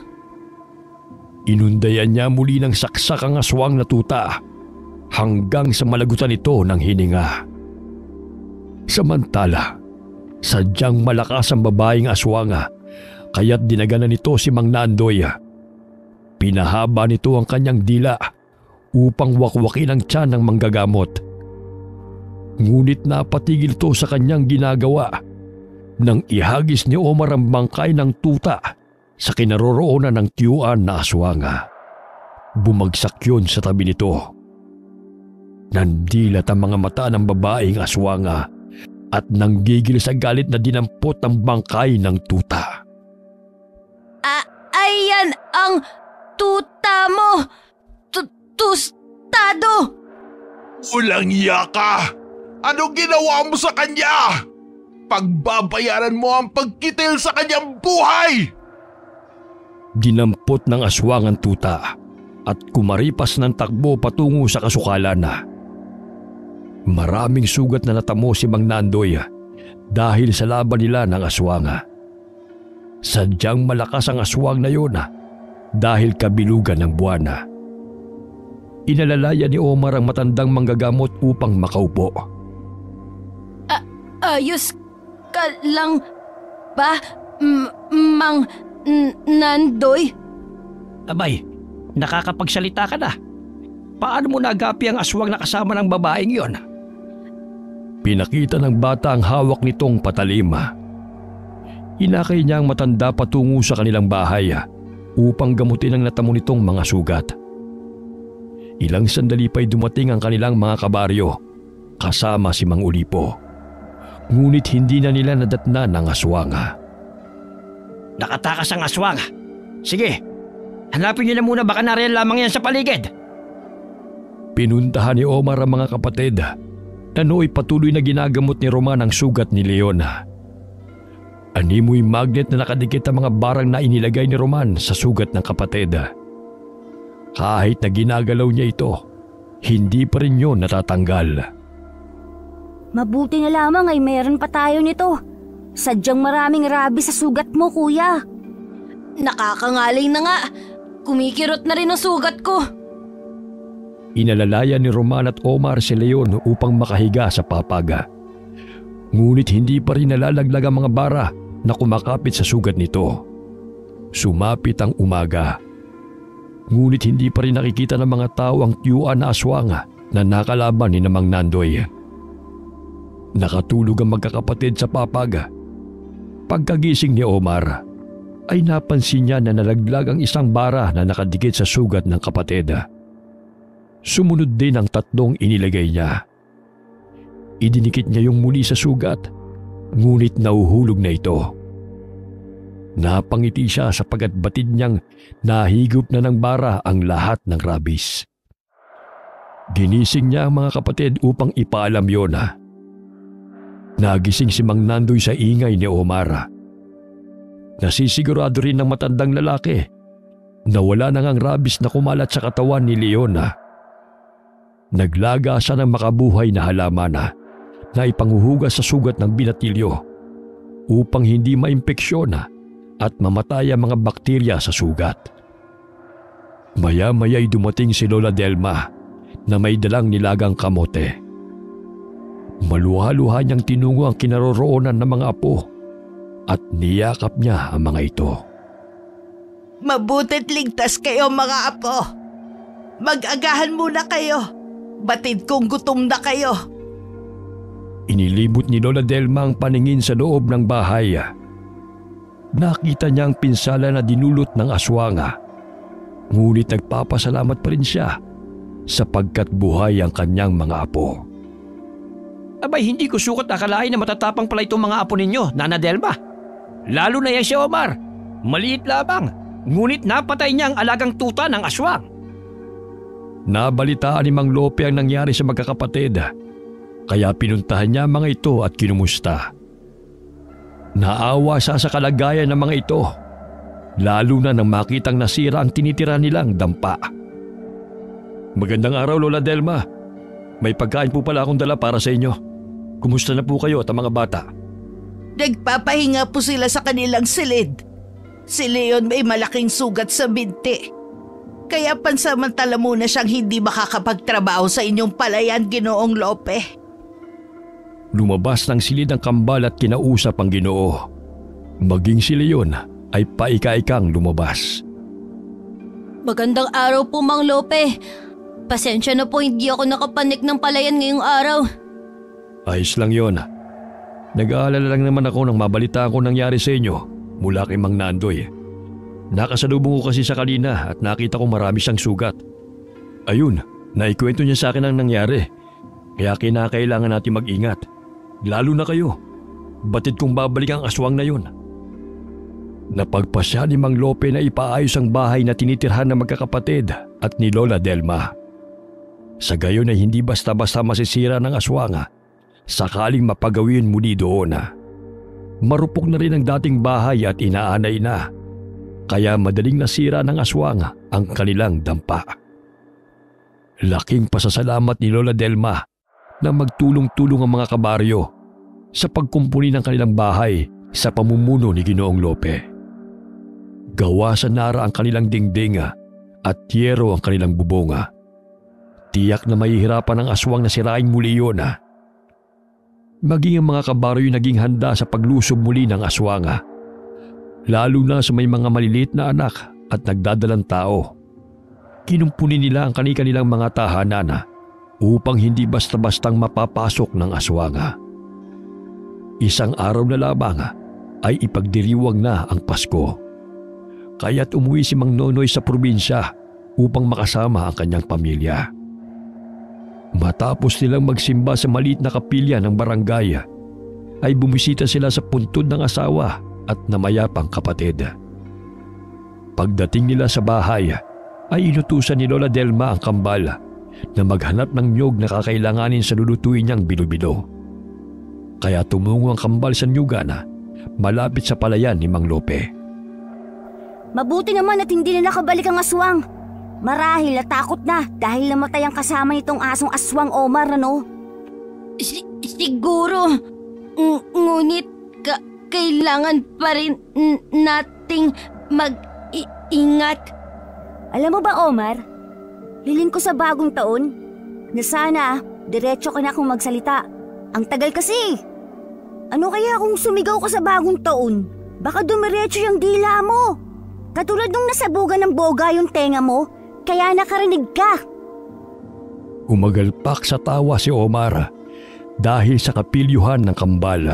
Inundayan niya muli ng saksak ang aswang na tuta hanggang sa malagutan ito ng hininga. Samantala, sadyang malakas ang babaeng aswanga kaya't dinaganan nito si Mang Nandoy. Pinahaba nito ang kanyang dila upang wakwakin ang tiyan ng manggagamot. Ngunit napatigil ito sa kanyang ginagawa nang ihagis ni Omar ang bangkay ng tuta sa kinaroroonan ng tiyuan na aswanga. Bumagsak yun sa tabi nito. Nandilat ang mga mata ng babaeng aswanga at nanggigil sa galit na dinampot ang bangkay ng tuta. Ayan ang tuta mo! Tostado! Ulang iya ka! Anong ginawa mo sa kanya? Pagbabayaran mo ang pagkitil sa kanyang buhay! Dinampot ng aswang ang tuta at kumaripas ng takbo patungo sa kasukalan. Maraming sugat na natamo si Mang Nandoy dahil sa laban nila ng aswanga. Sadyang malakas ang aswang na yun dahil kabilugan ng buwan. Inalalaya ni Omar ang matandang manggagamot upang makaupo. Ayos ka lang ba, Mang Nandoy? Abay, nakakapagsalita ka na. Paano mo nagapi ang aswang na kasama ng babaeng yon? Pinakita ng bata ang hawak nitong patalima. Inakay niya ang matanda patungo sa kanilang bahay upang gamutin ang natamo nitong mga sugat. Ilang sandali pa'y dumating ang kanilang mga kabaryo kasama si Mang Ulipo. Ngunit hindi na nila nadatnan ang aswanga. Nakatakas ang aswang. Sige, hanapin niyo na muna, baka nariyan lamang yan sa paligid. Pinuntahan ni Omar ang mga kapatid na nooy patuloy na ginagamot ni Roman ang sugat ni Leon. Animoy magnet na nakadikit ang mga barang na inilagay ni Roman sa sugat ng kapatid. Kahit na ginagalaw niya ito, hindi pa rin yun natatanggal. Mabuti na lamang ay meron pa tayo nito. Sadyang maraming rabies sa sugat mo, kuya. Nakakangalay na nga. Kumikirot na rin ang sugat ko. Inalalaya ni Roman at Omar si Leon upang makahiga sa papaga. Ngunit hindi pa rin nalalaglag ang mga bara na kumakapit sa sugat nito. Sumapit ang umaga. Ngunit hindi pa rin nakikita ng mga tao ang tiyuan na aswang na nakalaban ni Mang Nandoy. Nakatulog ang magkakapatid sa papaga. Pagkagising ni Omar, ay napansin niya na nalaglag ang isang bara na nakadikit sa sugat ng kapatid. Sumunod din ang tatlong inilagay niya. Idinikit niya yung muli sa sugat, ngunit nauhulog na ito. Napangiti siya sapagat batid niyang nahigop na ng bara ang lahat ng rabies. Ginising niya ang mga kapatid upang ipaalam yon. Nagising si Mang Nandoy sa ingay ni Omar. Nasisigurado rin ng matandang lalaki na wala nang ang rabies na kumalat sa katawan ni Leona. Naglaga siya ng makabuhay na halaman na ipanguhugas sa sugat ng binatilyo upang hindi maimpeksyon at mamatay ang mga bakterya sa sugat. Maya-maya'y dumating si Lola Delma na may dalang nilagang kamote. Maluha-luha niyang tinungo ang kinaroroonan ng mga apo at niyakap niya ang mga ito. Mabuti't ligtas kayo mga apo. Mag-agahan muna kayo. Batid kong gutom na kayo. Inilibot ni Lola Delma ang paningin sa loob ng bahay. Nakita niya ang pinsala na dinulot ng aswanga. Ngunit nagpapasalamat pa rin siya sapagkat buhay ang kanyang mga apo. Abay, hindi ko sukat akalain na matatapang pala itong mga apo ninyo, Nana Delma. Lalo na yan si Omar. Maliit lamang, ngunit napatay niya ang alagang tuta ng aswang. Nabalitaan ni Mang Lope ang nangyari sa magkakapatid, kaya pinuntahan niya mga ito at kinumusta. Naawa siya sa kalagayan ng mga ito, lalo na nang makitang nasira ang tinitira nilang dampa. Magandang araw, Lola Delma. May pagkain po pala akong dala para sa inyo. Kumusta na po kayo at ang mga bata? Nagpapahinga po sila sa kanilang silid. Si Leon may malaking sugat sa binti. Kaya pansamantala muna siyang hindi makakapagtrabaho sa inyong palayan, Ginoong Lope. Lumabas ng silid ang kambal at kinausap ang Ginoo. Maging si Leon ay paika-ikang lumabas. Magandang araw po, Mang Lope. Pasensya na po, hindi ako nakapanik ng palayan ngayong araw. Ayos lang yon. Nag-aalala lang naman ako nang mabalita ko nangyari sa inyo mula kay Mang Nandoy. Nakasalubong ko kasi sa kanina at nakita ko marami siyang sugat. Ayun, naikwento niya sa akin ang nangyari. Kaya kinakailangan natin mag-ingat. Lalo na kayo. Batid kong babalik ang aswang na yun. Napagpasya ni Mang Lope na ipaayos ang bahay na tinitirhan ng magkakapatid at ni Lola Delma. Sa gayon ay hindi basta-basta masisira ng aswang sakaling mapagawin muli doon. Marupok na rin ang dating bahay at inaanay na. Kaya madaling nasira ng aswang ang kanilang dampa. Laking pasasalamat ni Lola Delma na magtulong-tulong ang mga kabaryo sa pagkumpuni ng kanilang bahay sa pamumuno ni Ginoong Lope. Gawa sa nara ang kanilang dingding at yero ang kanilang bubonga. Tiyak na mahihirapan ang aswang na sirain muli yun. Maging ang mga kabaryo naging handa sa paglusob muli ng aswang. Lalo na sa may mga maliliit na anak at nagdadalang tao. Kinumpuni nila ang kanilang mga tahanan upang hindi basta-bastang mapapasok ng aswang. Isang araw na lamang ay ipagdiriwang na ang Pasko. Kaya't umuwi si Mang Nonoy sa probinsya upang makasama ang kanyang pamilya. Matapos nilang magsimba sa maliit na kapilya ng barangay, ay bumisita sila sa puntod ng asawa at namayapang kapatid. Pagdating nila sa bahay, ay inutusan ni Lola Delma ang kambal na maghanap ng niyog na kakailanganin sa lulutuin niyang bilo-bilo. Kaya tumungo ang kambal sa niyugan malapit sa palayan ni Mang Lope. Mabuti naman at hindi na nakabalik ang aswang. Marahil natakot na dahil namatay ang kasama nitong asong aswang, Omar, ano? Siguro. Ngunit kailangan pa rin nating mag-ingat. Alam mo ba, Omar? Hiling ko sa bagong taon na sana diretso ka na akong magsalita. Ang tagal kasi. Ano kaya kung sumigaw ka sa bagong taon? Baka dumiretso yung dila mo. Katulad nung nasabugan ng boga yung tenga mo, kaya nakarinig ka. Umagalpak sa tawa si Omar dahil sa kapilyuhan ng kambal.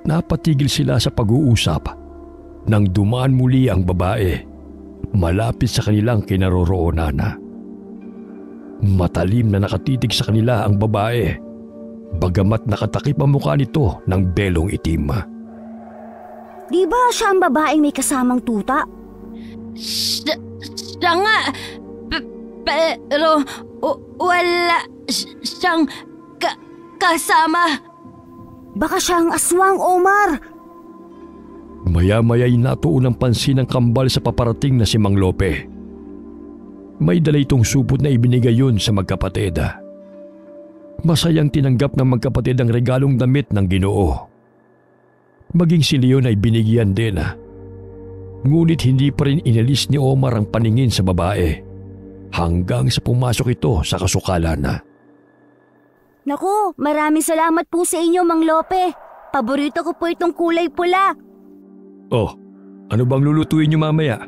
Napatigil sila sa pag-uusap nang dumaan muli ang babae malapit sa kanilang kinaroroonan. Matalim na nakatitig sa kanila ang babae, bagamat nakatakip ang mukha nito ng belong itim. Di ba siya ang babaeng may kasamang tuta? Siya nga, pero wala siyang kasama. Baka siya ang aswang, Omar. Maya-maya'y natuon ng pansin ng kambal sa paparating na si Mang Lope. May dala itong supot na ibinigay yun sa magkapatid. Masayang tinanggap ng magkapatid ang regalong damit ng Ginoo. Maging si Leon ay binigyan din. Ngunit hindi pa rin inalis ni Omar ang paningin sa babae hanggang sa pumasok ito sa kasukalan. Naku, maraming salamat po sa inyo, Mang Lope. Paborito ko po itong kulay pula. Oh, ano bang lulutuin niyo mamaya?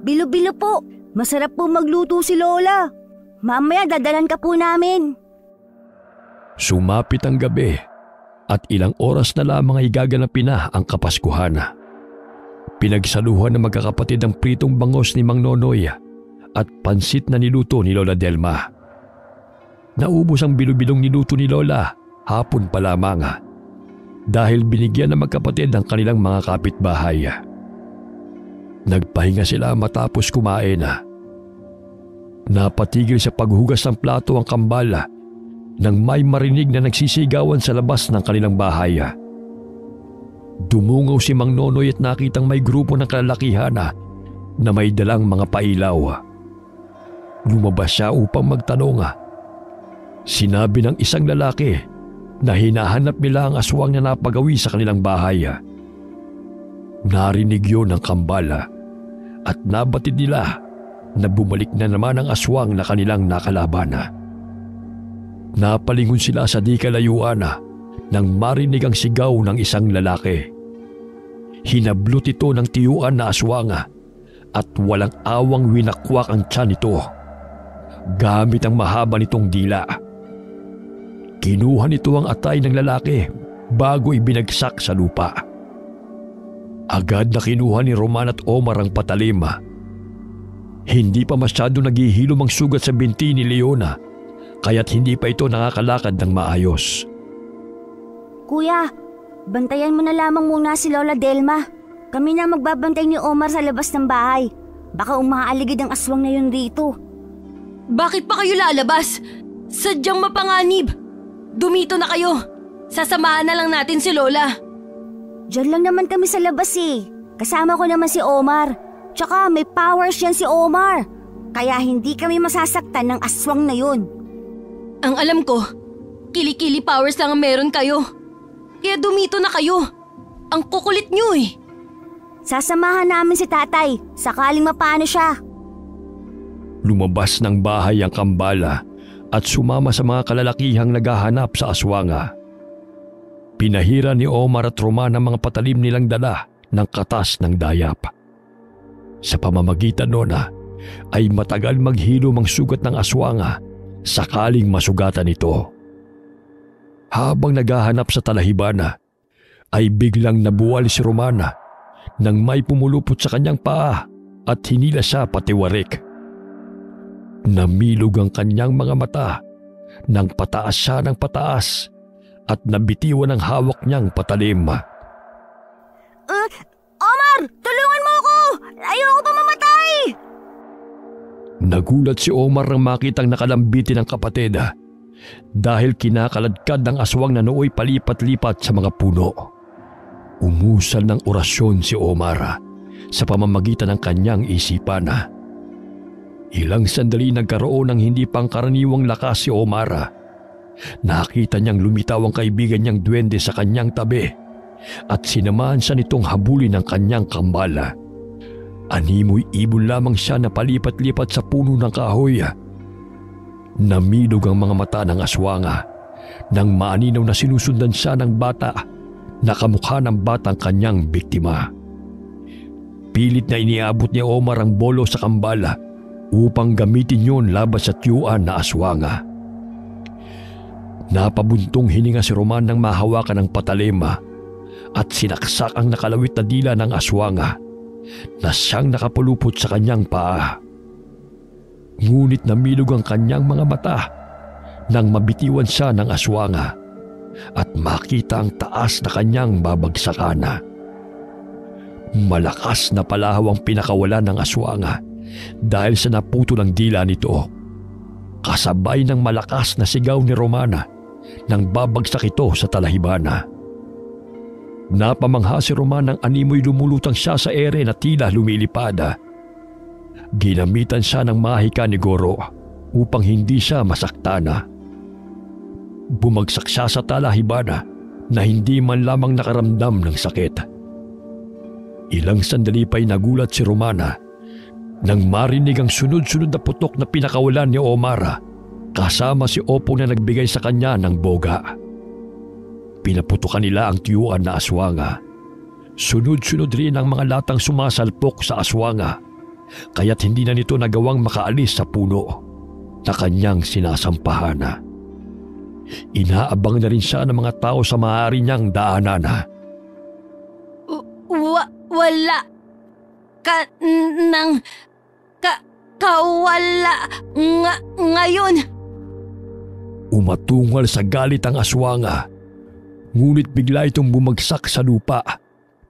Bilo-bilo po. Masarap po magluto si Lola. Mamaya dadalan ka po namin. Sumapit ang gabi at ilang oras na lamang ay gaganapin na ang Kapaskuhan. Pinagsaluhan ng magkakapatid ang pritong bangos ni Mang Nonoy at pansit na niluto ni Lola Delma. Naubos ang bilo-bilong niluto ni Lola hapon pa lamang dahil binigyan ng magkapatid ang kanilang mga kapitbahay. Nagpahinga sila matapos kumain. Napatigil sa paghugas ng plato ang kambal nang may marinig na nagsisigawan sa labas ng kanilang bahay. Dumungaw si Mang Nonoy at nakitang may grupo ng kalalakihan na may dalang mga pailaw. Lumabas siya upang magtanong. Sinabi ng isang lalaki na hinahanap nila ang aswang na napagawi sa kanilang bahay. Narinig yun ng kambal at nabatid nila na bumalik na naman ang aswang na kanilang nakalaban. Napalingon sila sa di kalayuan nang marinig ang sigaw ng isang lalaki. Hinablot ito ng tiyuan na aswang at walang awang winakwak ang tiyan nito gamit ang mahaba nitong dila. Kinuha nito ang atay ng lalaki bago ibinagsak sa lupa. Agad na kinuha ni Roman at Omar ang patalim. Hindi pa masyado naghihilom ang sugat sa binti ni Leona, kaya't hindi pa ito nakakalakad ng maayos. Kuya, bantayan mo na lamang muna si Lola Delma. Kami na magbabantay ni Omar sa labas ng bahay. Baka umaaligid ang aswang na yun rito. Bakit pa kayo lalabas? Sadyang mapanganib. Dumito na kayo. Sasamahan na lang natin si Lola. Diyan lang naman kami sa labas eh. Kasama ko naman si Omar. Tsaka may powers yan si Omar. Kaya hindi kami masasaktan ng aswang na yun. Ang alam ko, kilikili powers lang ang meron kayo. Kaya dumito na kayo. Ang kukulit nyo eh. Sasamahan namin si tatay, sakaling mapano siya. Lumabas ng bahay ang kambala at sumama sa mga kalalakihang naghahanap sa aswanga. Pinahira ni Omar at Roman ang mga patalim nilang dala ng katas ng dayap. Sa pamamagitan noon ay matagal maghilom ang sugat ng aswanga sakaling masugatan ito. Habang naghahanap sa talahibana ay biglang nabuwal si Romana nang may pumulupot sa kanyang paa at hinila siya patiwarik. Namilog ang kanyang mga mata nang pataas siya ng pataas at nabitiwan ang hawak niyang patalim. Omar! Tulungan mo ako! Ayoko pa mamatay! Nagulat si Omar nang makitang nakalambitin ang kapatid dahil kinakaladkad ng aswang na nooy palipat-lipat sa mga puno. Umusal ng orasyon si Omar sa pamamagitan ng kanyang isipan. Ilang sandali nagkaroon ng hindi pangkaraniwang lakas si Omar. Nakita niyang lumitaw ang kaibigan niyang duwende sa kanyang tabi at sinamahan siya nitong habulin ng kanyang kambala. Animoy ibon lamang siya na palipat-lipat sa puno ng kahoy. Namilog ang mga mata ng aswanga nang maaninaw na sinusundan siya ng bata na kamukha ng batang kanyang biktima. Pilit na iniabot ni Omar ang bolo sa kambala upang gamitin yon laban sa tiyuan na aswanga. Napabuntong hininga si Roman nang mahawakan ng patalema at sinaksak ang nakalawit na dila ng aswanga na siyang nakapulupot sa kanyang paa. Ngunit namilog ang kanyang mga mata nang mabitiwan siya ng aswanga at makita ang taas na kanyang babagsakan. Malakas na palahaw ang pinakawalan ng aswanga dahil sa naputo ng dila nito. Kasabay ng malakas na sigaw ni Romana nang babagsak ito sa talahibana. Napamangha si Roman ng animoy lumulutang siya sa ere na tila lumilipad. Ginamitan siya ng mahika ni Goro upang hindi siya masaktana. Bumagsak siya sa talahibana na hindi man lamang nakaramdam ng sakit. Ilang sandali pa'y nagulat si Romana nang marinig ang sunod-sunod na putok na pinakawalan ni Omar kasama si Opong na nagbigay sa kanya ng boga. Pinaputukan nila ang tiyuan na aswanga. Sunod-sunod rin ang mga latang sumasalpok sa aswanga kaya't hindi na nito nagawang makaalis sa puno na kanyang sinasampahan. Inaabang na rin siya ng mga tao sa maaari niyang daanan. Wala ka nang kawala ngayon. Umatungal sa galit ang aswanga, ngunit bigla itong bumagsak sa lupa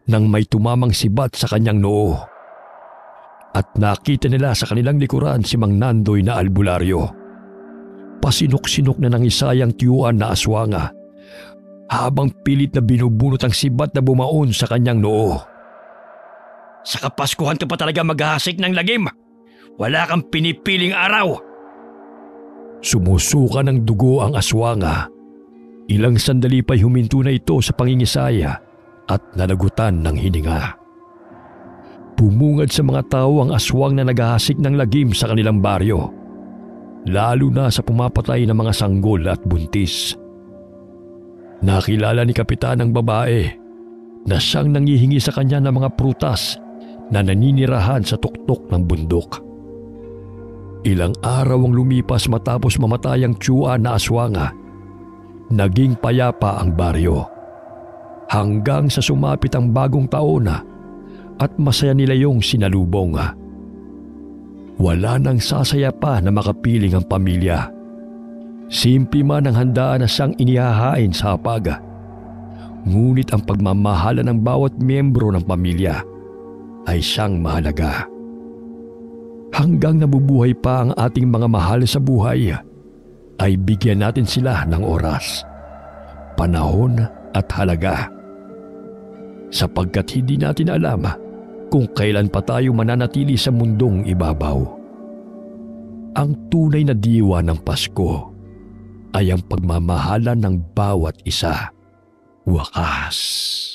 nang may tumamang sibat sa kanyang noo. At nakita nila sa kanilang likuran si Mang Nandoy na albularyo. Pasinok-sinok na ng isayang tiyuan na aswanga habang pilit na binubunot ang sibat na bumaon sa kanyang noo. Sa Kapaskuhan ka pa talaga maghahasik ng lagim. Wala kang pinipiling araw. Sumusuka ng dugo ang aswanga. Ilang sandali pa'y huminto na ito sa pangingisaya at nalagutan ng hininga. Bumungad sa mga tao ang aswang na naghahasik ng lagim sa kanilang baryo, lalo na sa pumapatay ng mga sanggol at buntis. Nakilala ni Kapitan ang babae na siyang nangihingi sa kanya ng mga prutas na naninirahan sa tuktok ng bundok. Ilang araw ang lumipas matapos mamatay ang tiyuan na aswanga. Naging payapa ang baryo hanggang sa sumapit ang bagong taon na at masaya nila yung sinalubong. Wala nang sasaya pa na makapiling ang pamilya. Simple man ang handaan na siyang inihahain sa hapag. Ngunit ang pagmamahala ng bawat miyembro ng pamilya ay siyang mahalaga. Hanggang nabubuhay pa ang ating mga mahal sa buhay, ay bigyan natin sila ng oras, panahon at halaga. Sapagkat hindi natin alam kung kailan pa tayo mananatili sa mundong ibabaw. Ang tunay na diwa ng Pasko ay ang pagmamahalan ng bawat isa. Wakas.